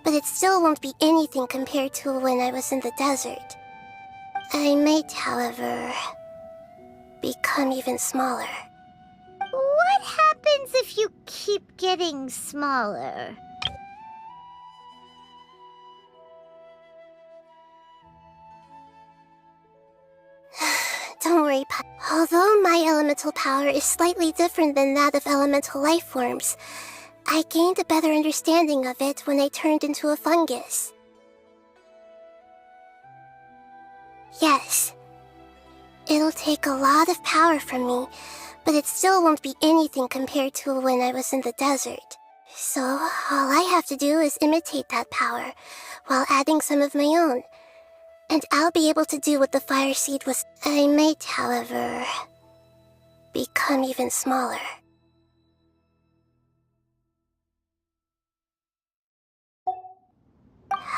but it still won't be anything compared to when I was in the desert. I might, however, become even smaller. What happens if you keep getting smaller? Don't worry, although my elemental power is slightly different than that of elemental life forms, I gained a better understanding of it when I turned into a fungus. Yes. It'll take a lot of power from me, but it still won't be anything compared to when I was in the desert. So, all I have to do is imitate that power, while adding some of my own. And I'll be able to do what the fire seed was. I might, however, become even smaller.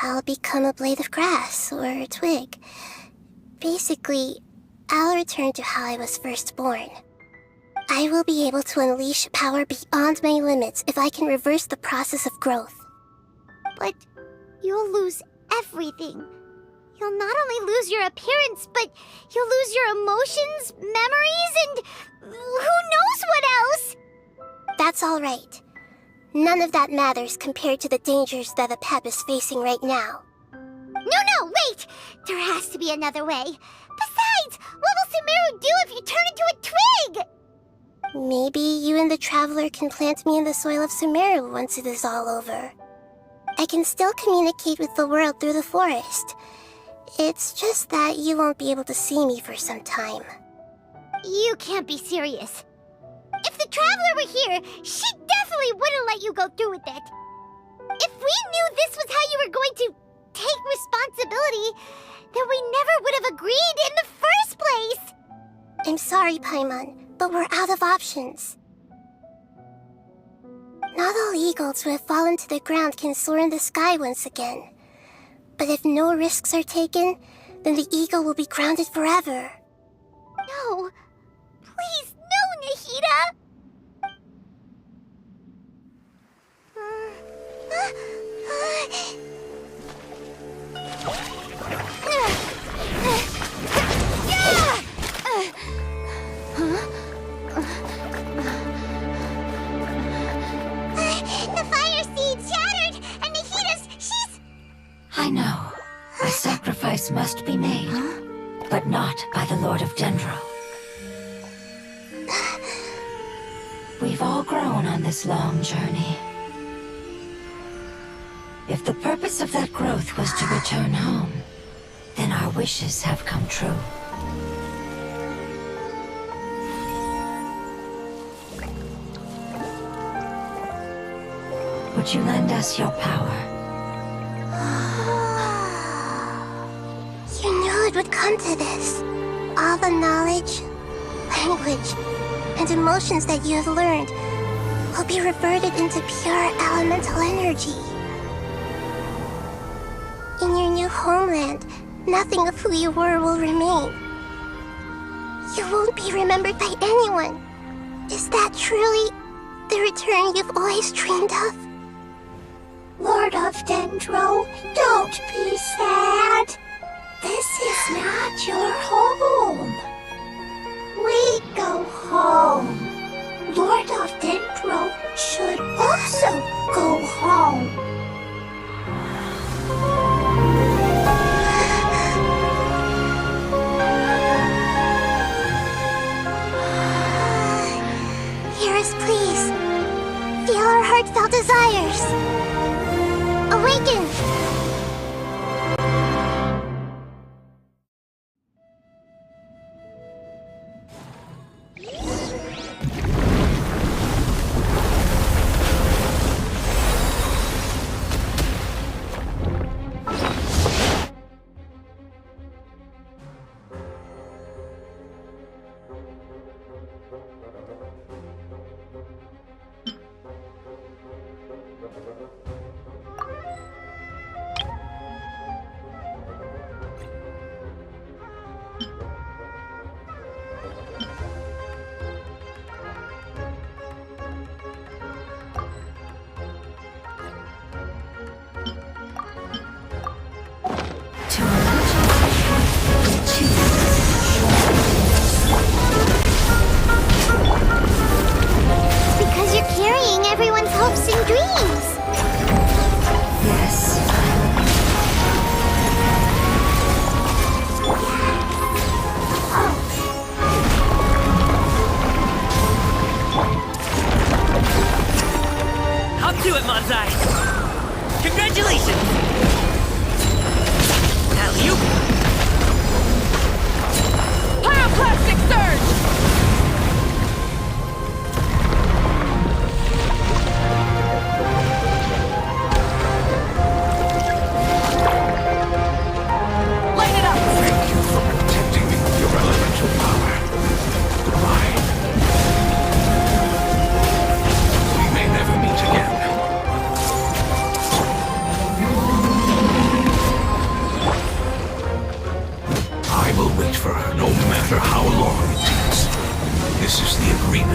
I'll become a blade of grass or a twig. Basically, I'll return to how I was first born. I will be able to unleash power beyond my limits if I can reverse the process of growth. But you'll lose everything. You'll not only lose your appearance, but you'll lose your emotions, memories, and who knows what else? That's all right. None of that matters compared to the dangers that the pep is facing right now. No, wait! There has to be another way. Besides, what will Sumeru do if you turn into a twig? Maybe you and the Traveler can plant me in the soil of Sumeru once it is all over. I can still communicate with the world through the forest. It's just that you won't be able to see me for some time. You can't be serious. If the Traveler were here, she definitely wouldn't let you go through with it. If we knew this was how you were going to take responsibility, then we never would have agreed in the first place! I'm sorry, Paimon, but we're out of options. Not all eagles who have fallen to the ground can soar in the sky once again. But if no risks are taken, then the eagle will be grounded forever. No. Please, no, Nahida! The fire seed shattered, and she's... I know. A sacrifice must be made, but not by the Lord of Dendro. We've all grown on this long journey. If the purpose of that growth was to return home, then our wishes have come true. Would you lend us your power? You knew it would come to this. All the knowledge, language, and emotions that you have learned will be reverted into pure elemental energy. In your new homeland, nothing of who you were will remain. You won't be remembered by anyone. Is that truly the return you've always dreamed of? Lord of Dendro, don't be sad. This is not your home. We go home. Lord of Dendro should also go home. Hear us, please. Feel our heartfelt desires. Awaken!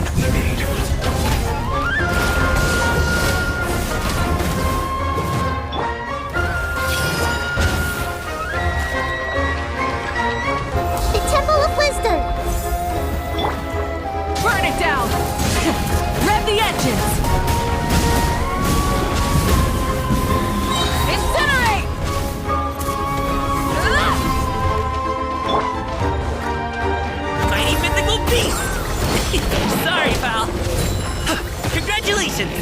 agreement we made. The Temple of Wisdom! Burn it down! Rev the engines! Incinerate! Mighty mythical beast! Sorry, pal. Congratulations!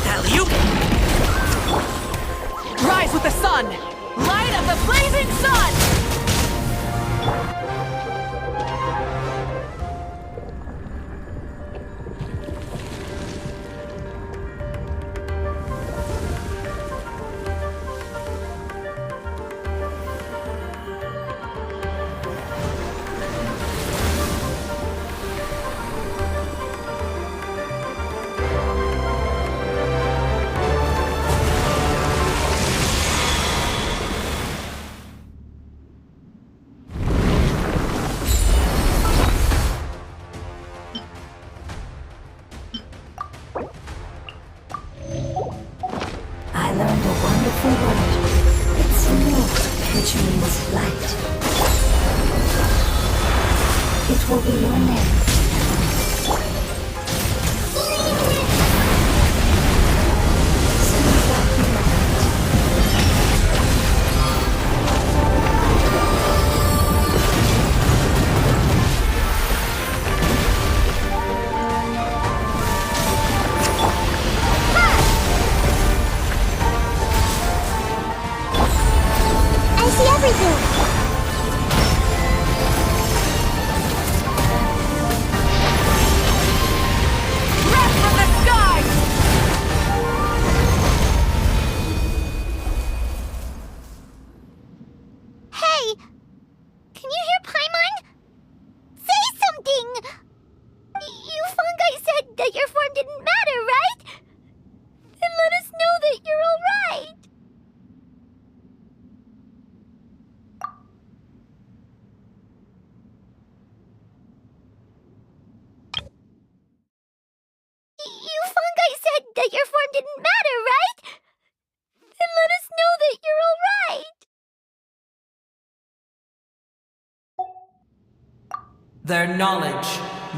Alley-oop! Rise with the sun! Light of the blazing sun! I learned a wonderful word. It's Sumeru, which means light. It will be your name. I see everything! Breath from the sky! Hey! Can you hear Paimon? Say something! You fungi said that your form didn't matter, right? Then let us know that you're alright! You fungi said that your form didn't matter, right? Then let us know that you're alright! Their knowledge,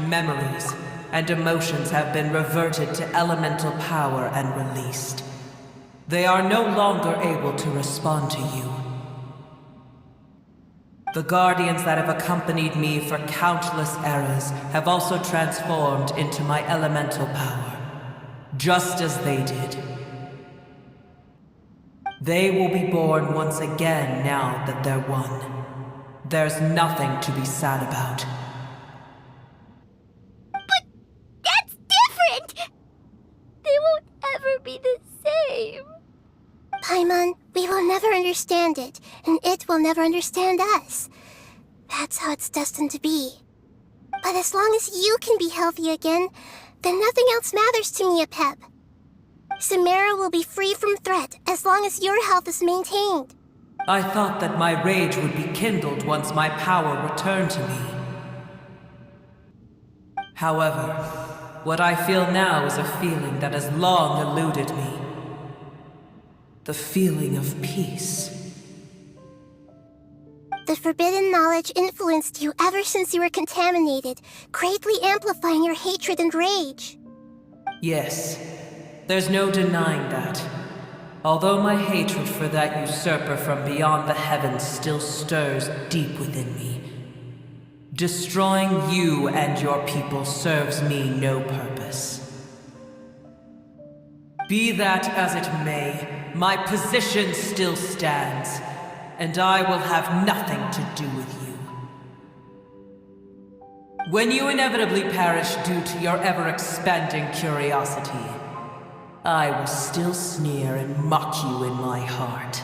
memories, and emotions have been reverted to elemental power and released. They are no longer able to respond to you. The guardians that have accompanied me for countless eras have also transformed into my elemental power, just as they did. They will be born once again now that they're one. There's nothing to be sad about. But that's different! They won't ever be the same. Paimon, we will never understand it, and it will never understand us. That's how it's destined to be. But as long as you can be healthy again, then nothing else matters to me, Apep. Sumeru will be free from threat as long as your health is maintained. I thought that my rage would be kindled once my power returned to me. However, what I feel now is a feeling that has long eluded me. The feeling of peace. The forbidden knowledge influenced you ever since you were contaminated, greatly amplifying your hatred and rage. Yes, there's no denying that. Although my hatred for that usurper from beyond the heavens still stirs deep within me, destroying you and your people serves me no purpose. Be that as it may, my position still stands, and I will have nothing to do with you. When you inevitably perish due to your ever-expanding curiosity, I will still sneer and mock you in my heart.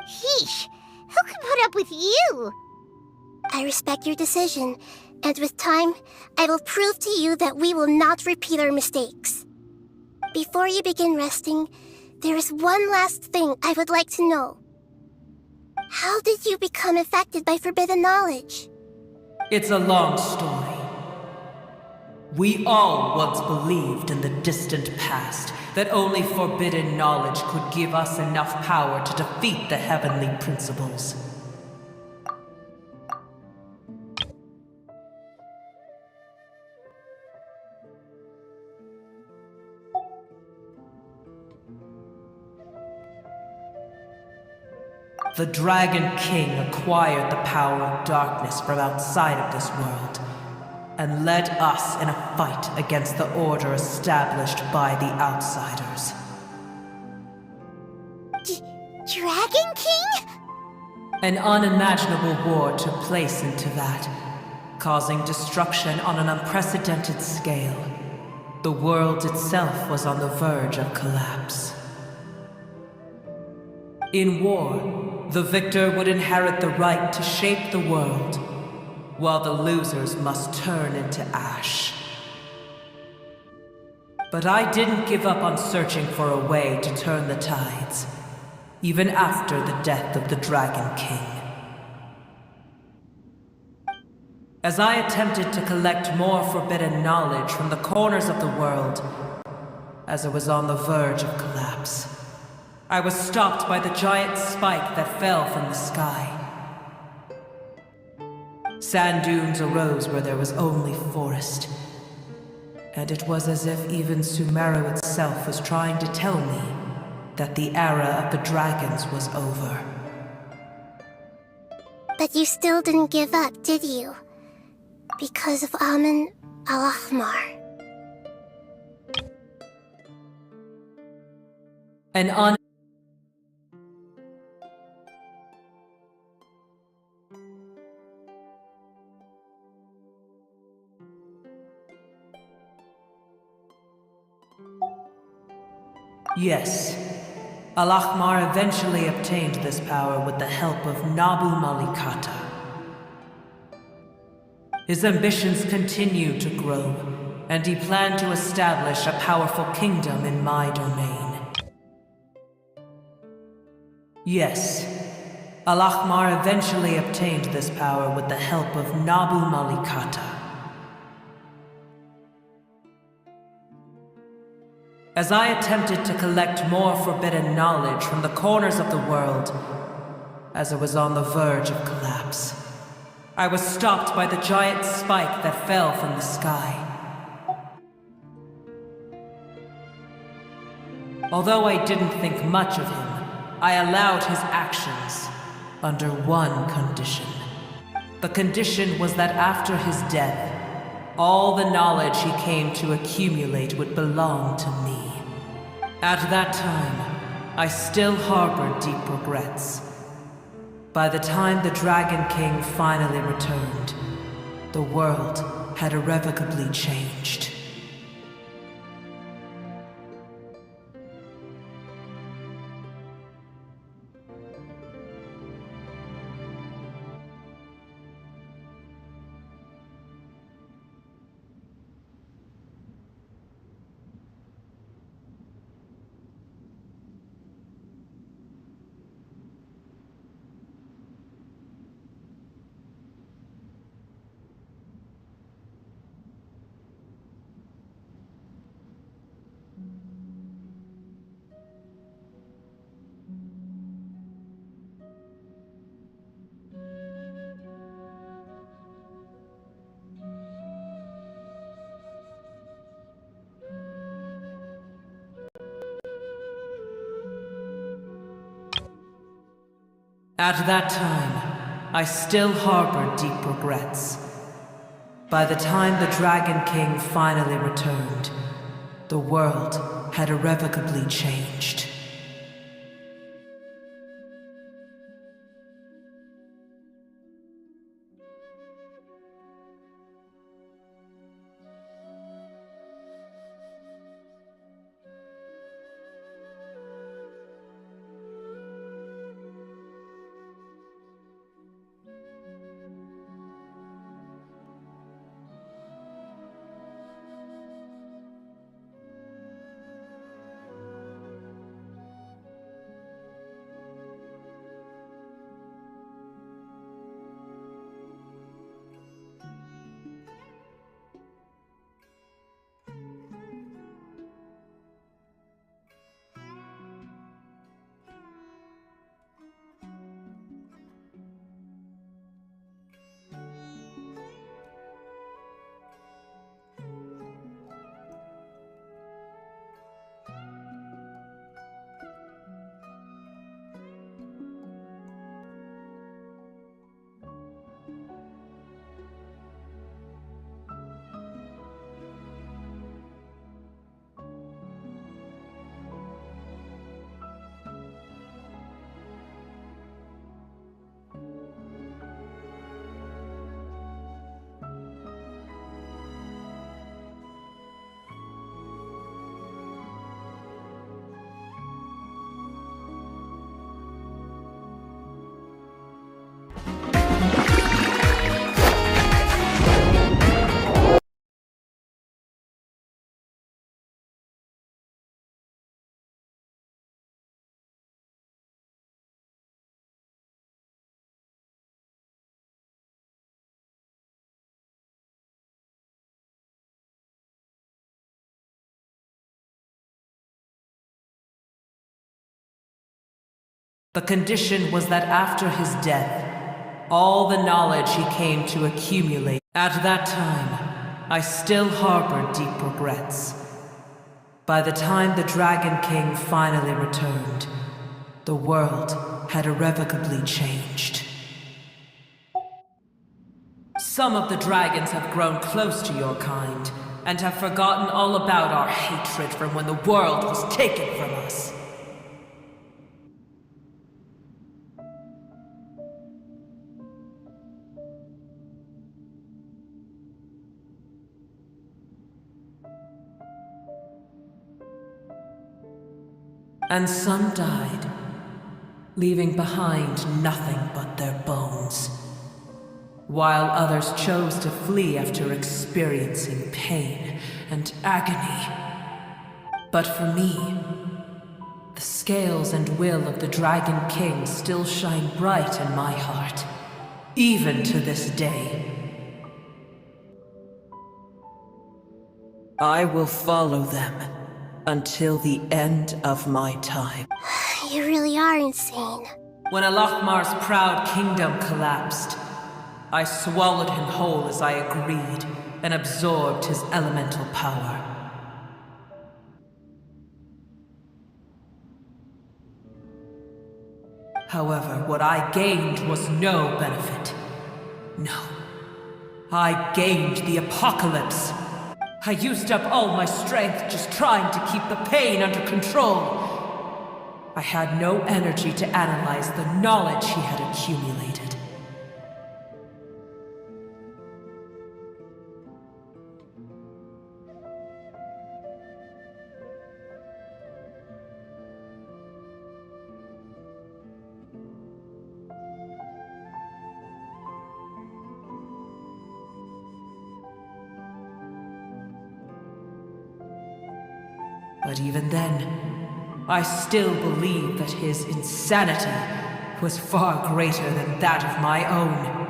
Yeesh, who can put up with you? I respect your decision, and with time, I will prove to you that we will not repeat our mistakes. Before you begin resting, there is one last thing I would like to know. How did you become affected by forbidden knowledge? It's a long story. We all once believed in the distant past that only forbidden knowledge could give us enough power to defeat the heavenly principles. The Dragon King acquired the power of darkness from outside of this world, and led us in a fight against the order established by the outsiders. Dragon King? An unimaginable war took place into that, causing destruction on an unprecedented scale. The world itself was on the verge of collapse. In war, the victor would inherit the right to shape the world, while the losers must turn into ash. But I didn't give up on searching for a way to turn the tides, even after the death of the Dragon King. As I attempted to collect more forbidden knowledge from the corners of the world, as it was on the verge of collapse, I was stopped by the giant spike that fell from the sky. Sand dunes arose where there was only forest, and it was as if even Sumeru itself was trying to tell me that the era of the dragons was over. But you still didn't give up, did you? Because of Amen Al-Ahmar. Yes, Al-Ahmar eventually obtained this power with the help of Nabu Malikata. His ambitions continued to grow, and he planned to establish a powerful kingdom in my domain. Yes, Al-Ahmar eventually obtained this power with the help of Nabu Malikata. As I attempted to collect more forbidden knowledge from the corners of the world, as it was on the verge of collapse, I was stopped by the giant spike that fell from the sky. Although I didn't think much of him, I allowed his actions under one condition. The condition was that after his death, all the knowledge he came to accumulate would belong to me. At that time, I still harbored deep regrets. By the time the Dragon King finally returned, the world had irrevocably changed. At that time, I still harbored deep regrets. By the time the Dragon King finally returned, the world had irrevocably changed. The condition was that after his death, all the knowledge he came to accumulate. At that time, I still harbored deep regrets. By the time the Dragon King finally returned, the world had irrevocably changed. Some of the dragons have grown close to your kind, and have forgotten all about our hatred from when the world was taken from us. And some died, leaving behind nothing but their bones, while others chose to flee after experiencing pain and agony. But for me, the scales and will of the Dragon King still shine bright in my heart, even to this day. I will follow them until the end of my time. You really are insane. When Alachmar's proud kingdom collapsed, I swallowed him whole as I agreed, and absorbed his elemental power. However, what I gained was no benefit. No. I gained the apocalypse. I used up all my strength just trying to keep the pain under control. I had no energy to analyze the knowledge he had accumulated. But even then, I still believe that his insanity was far greater than that of my own.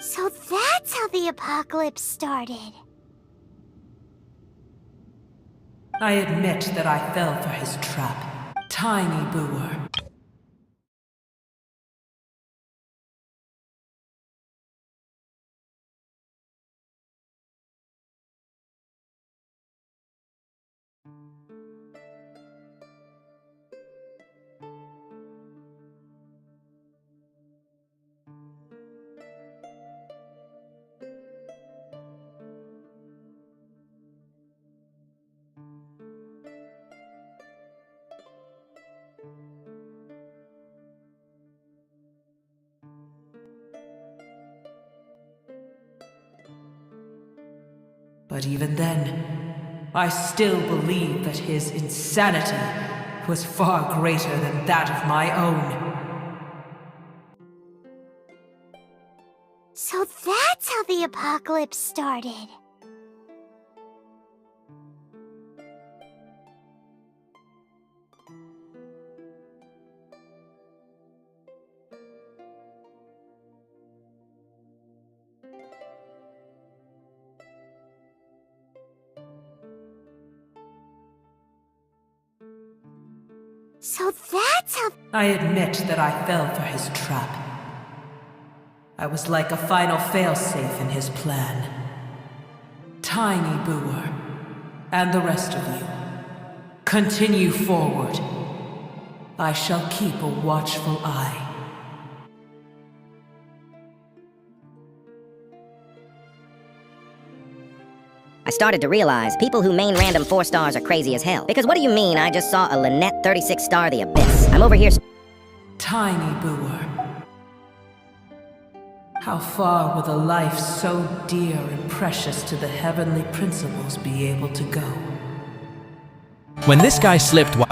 So that's how the apocalypse started. I admit that I fell for his trap. Tiny Booer. But even then, I still believe that his insanity was far greater than that of my own. So that's how the apocalypse started. So that's how... I admit that I fell for his trap. I was like a final failsafe in his plan. Tiny Booer, and the rest of you, continue forward. I shall keep a watchful eye. I started to realize people who main random 4 stars are crazy as hell. Because what do you mean I just saw a Lynette 36 star the Abyss? I'm over here... Tiny Booer. How far will a life so dear and precious to the heavenly principles be able to go? When this guy slipped while...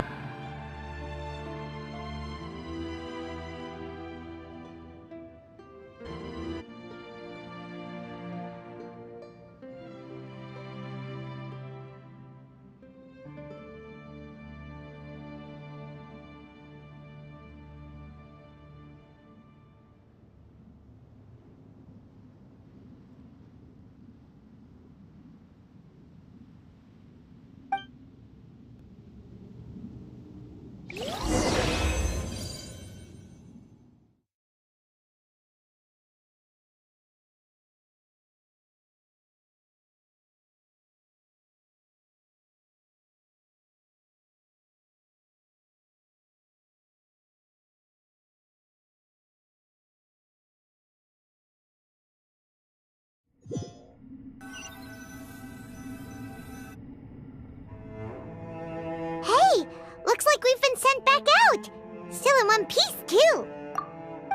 Looks like we've been sent back out! Still in one piece, too!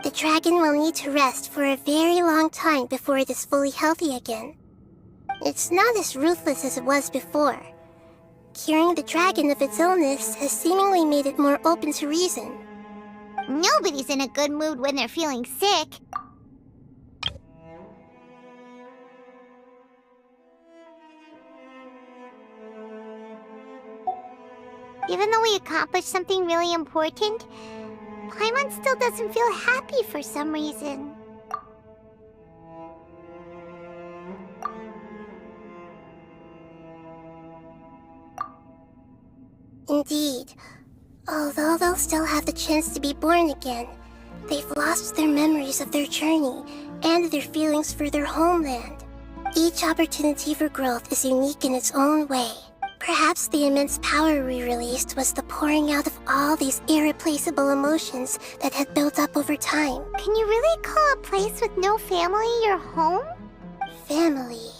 The dragon will need to rest for a very long time before it is fully healthy again. It's not as ruthless as it was before. Curing the dragon of its illness has seemingly made it more open to reason. Nobody's in a good mood when they're feeling sick. Even though we accomplished something really important, Paimon still doesn't feel happy for some reason. Indeed. Although they'll still have the chance to be born again, they've lost their memories of their journey and their feelings for their homeland. Each opportunity for growth is unique in its own way. Perhaps the immense power we released was the pouring out of all these irreplaceable emotions that had built up over time. Can you really call a place with no family your home? Family.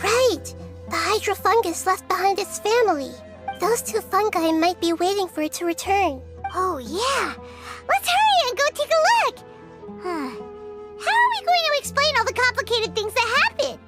Right! The hydrofungus left behind its family. Those two fungi might be waiting for it to return. Oh yeah! Let's hurry and go take a look! How are we going to explain all the complicated things that happened?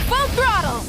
Full throttle!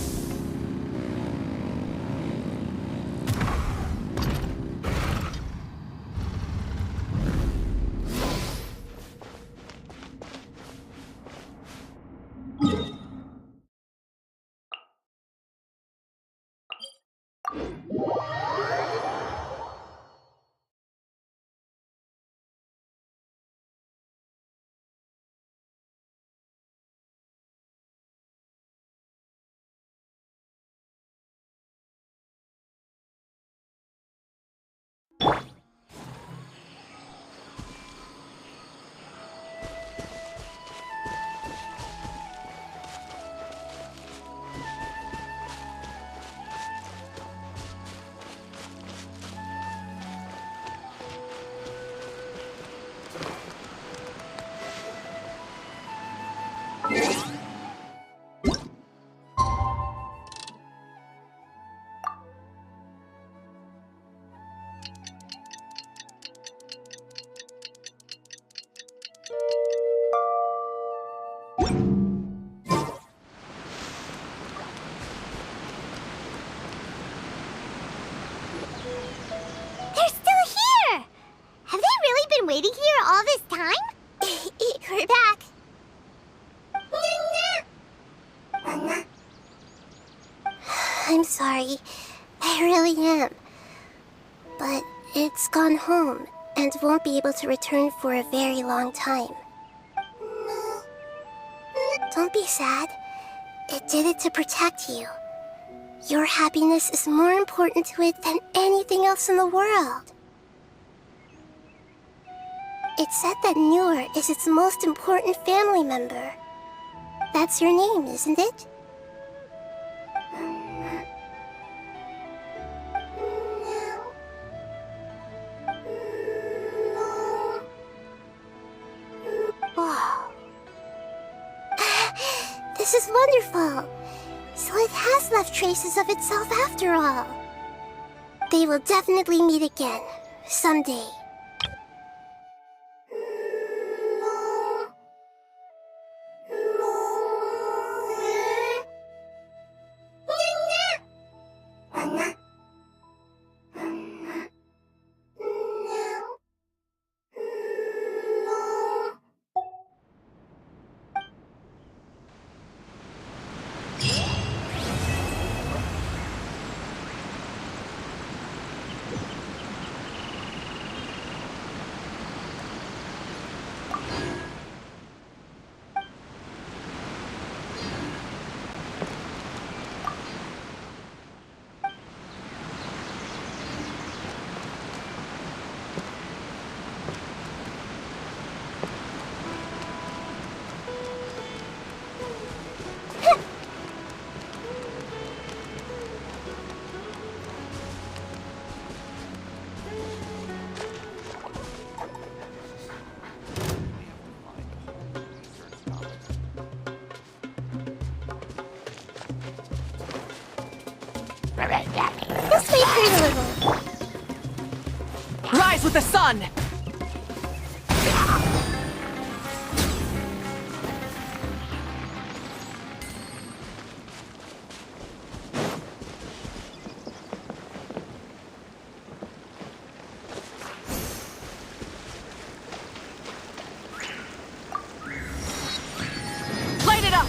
Waiting here all this time? We're back. I'm sorry. I really am. But it's gone home and won't be able to return for a very long time. Don't be sad. It did it to protect you. Your happiness is more important to it than anything else in the world. It's said that Newer is its most important family member. That's your name, isn't it? Wow. This is wonderful. So it has left traces of itself after all. They will definitely meet again, someday. Wait a little. Rise with the sun! Light it up!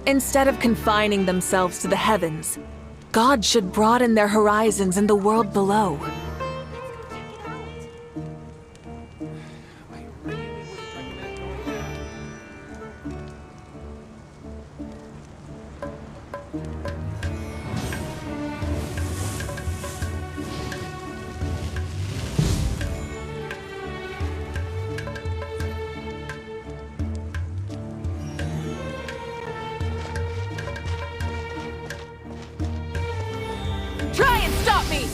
Instead of confining themselves to the heavens, God should broaden their horizons in the world below. Try and stop me!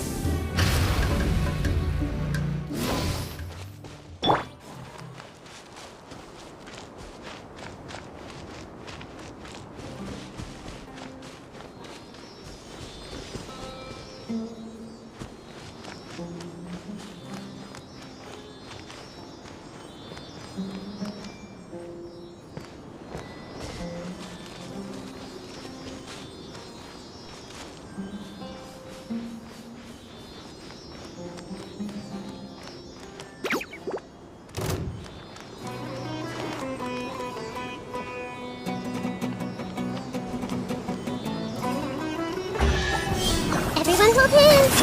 Everyone hold hands.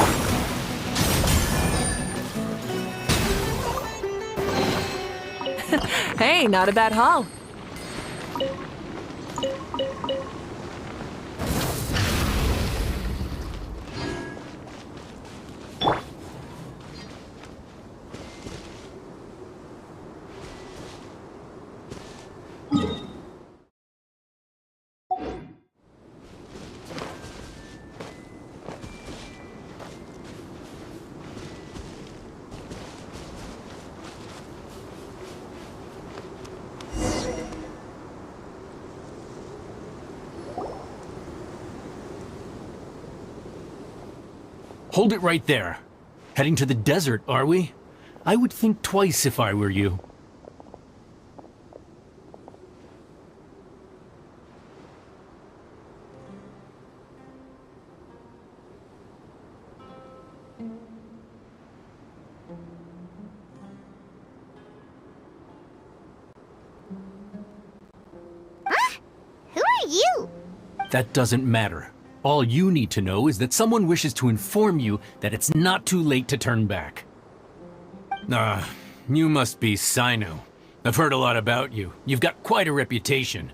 Hey, not a bad haul. Hold it right there. Heading to the desert, are we? I would think twice if I were you. Who are you? That doesn't matter. All you need to know is that someone wishes to inform you that it's not too late to turn back. You must be Sino. I've heard a lot about you. You've got quite a reputation.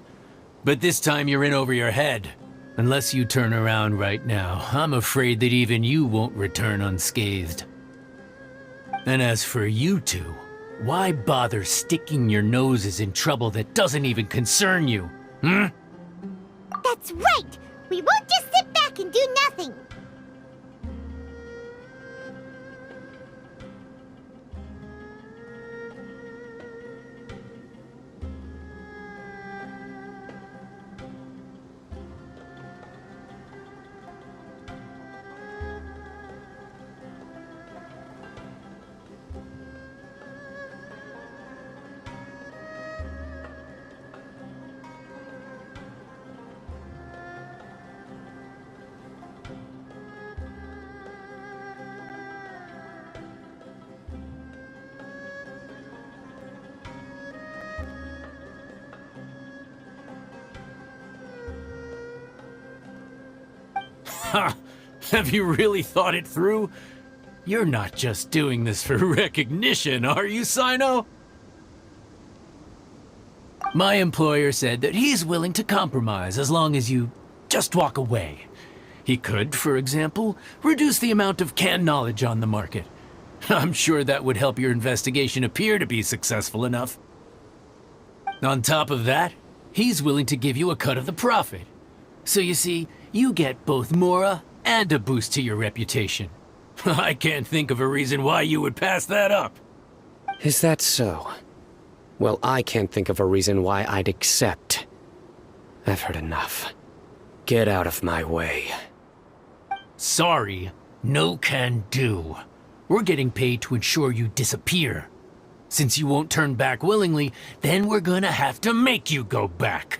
But this time you're in over your head. Unless you turn around right now, I'm afraid that even you won't return unscathed. And as for you two, why bother sticking your noses in trouble that doesn't even concern you? That's right! We won't just sit back and do nothing! Ha! Have you really thought it through? You're not just doing this for recognition, are you, Sino? My employer said that he's willing to compromise as long as you just walk away. He could, for example, reduce the amount of canned knowledge on the market. I'm sure that would help your investigation appear to be successful enough. On top of that, he's willing to give you a cut of the profit. So you see, you get both Mora and a boost to your reputation. I can't think of a reason why you would pass that up. Is that so? Well, I can't think of a reason why I'd accept. I've heard enough. Get out of my way. Sorry, no can do. We're getting paid to ensure you disappear. Since you won't turn back willingly, then we're gonna have to make you go back.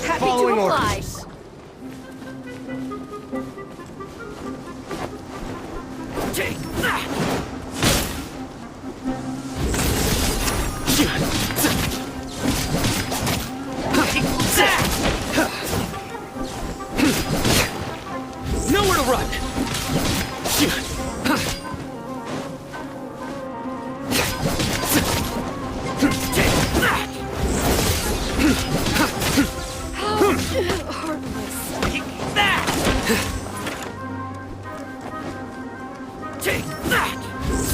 Happy Following to oblige. orders. Take that! Nowhere to run! Take that!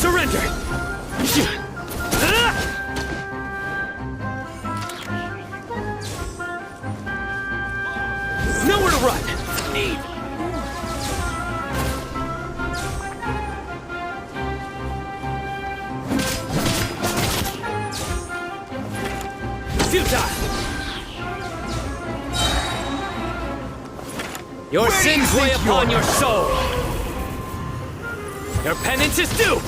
Surrender! Nowhere to run! Need. Futile! Your Where do you sins weigh think upon you're- your soul! Your penance is due!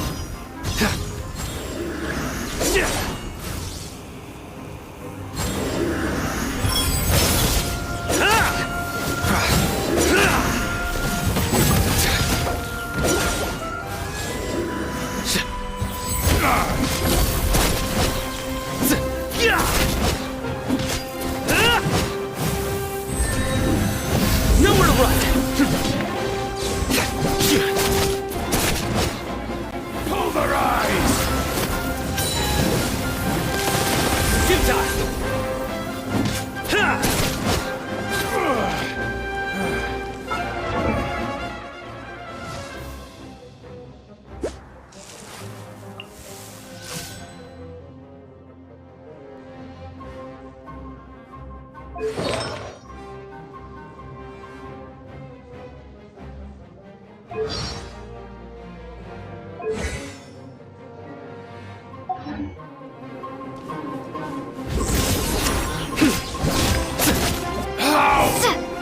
Nowhere to run! Pulverize! Futile! Ha!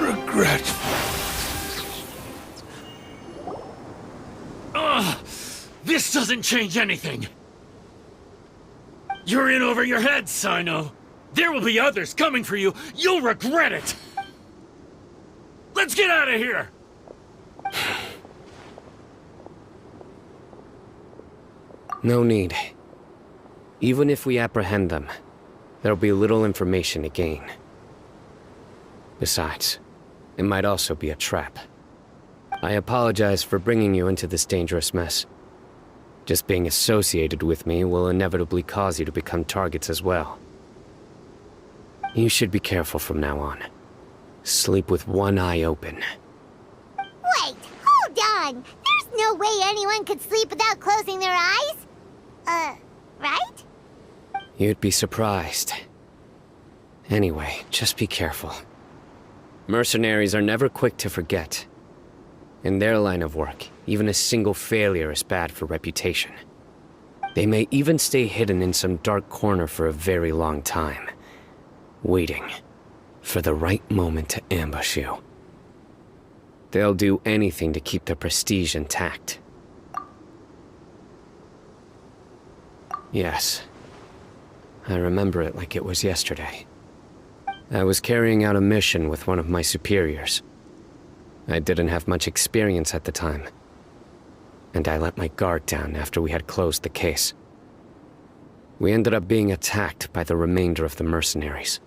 Regret. This doesn't change anything. You're in over your head, Sino. There will be others coming for you. You'll regret it. Let's get out of here. No need. Even if we apprehend them, there'll be little information to gain. Besides, it might also be a trap. I apologize for bringing you into this dangerous mess. Just being associated with me will inevitably cause you to become targets as well. You should be careful from now on. Sleep with one eye open. Wait, hold on. There's no way anyone could sleep without closing their eyes. Right? You'd be surprised. Anyway, just be careful. Mercenaries are never quick to forget. In their line of work, even a single failure is bad for reputation. They may even stay hidden in some dark corner for a very long time, waiting for the right moment to ambush you. They'll do anything to keep their prestige intact. Yes, I remember it like it was yesterday. I was carrying out a mission with one of my superiors. I didn't have much experience at the time, and I let my guard down after we had closed the case. We ended up being attacked by the remainder of the mercenaries.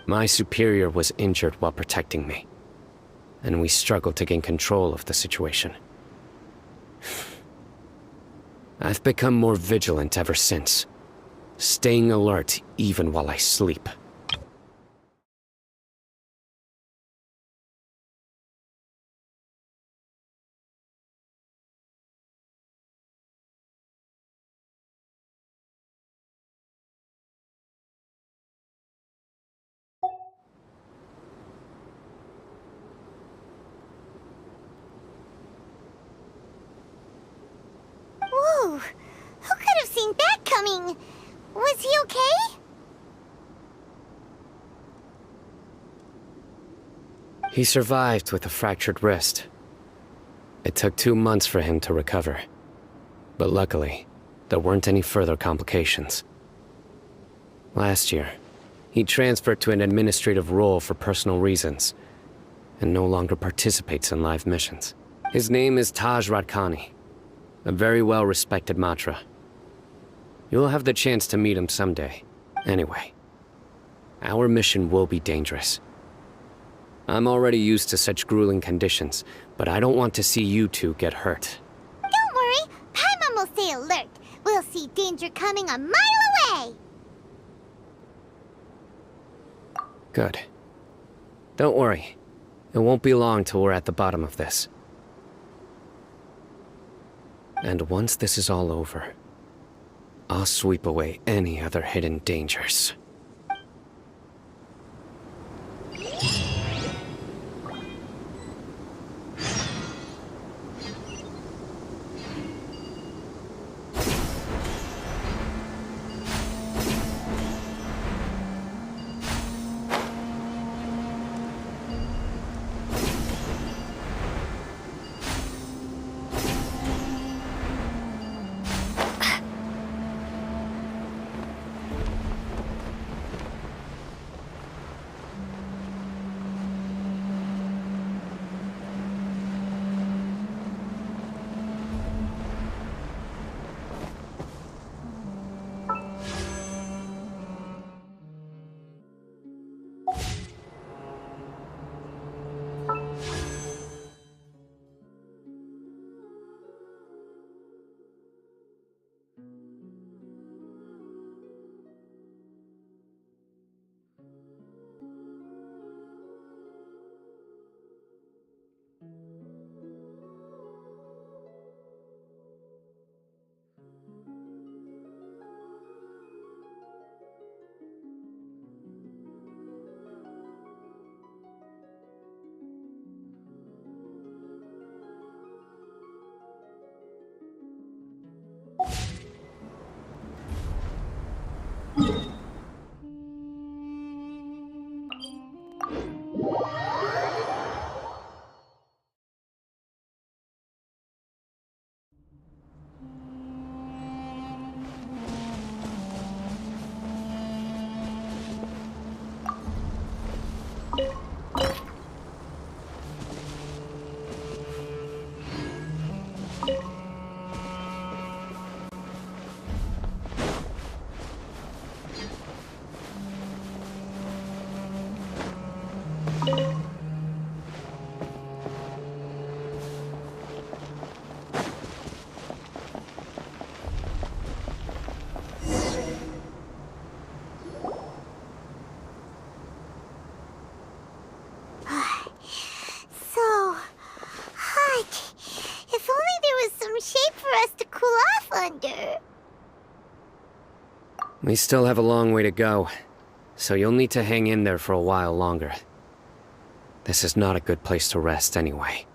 My superior was injured while protecting me, and we struggled to gain control of the situation. I've become more vigilant ever since, staying alert even while I sleep. Whoa! Who could have seen that coming? Was he okay? He survived with a fractured wrist. It took 2 months for him to recover. But luckily, there weren't any further complications. Last year, he transferred to an administrative role for personal reasons, and no longer participates in live missions. His name is Taj Radkani, a very well-respected Matra. You'll have the chance to meet him someday. Anyway, our mission will be dangerous. I'm already used to such grueling conditions, but I don't want to see you two get hurt. Don't worry, Paimon will stay alert. We'll see danger coming a mile away. Good. Don't worry. It won't be long till we're at the bottom of this. And once this is all over, I'll sweep away any other hidden dangers. So hot. If only there was some shade for us to cool off under. We still have a long way to go, so you'll need to hang in there for a while longer. This is not a good place to rest anyway.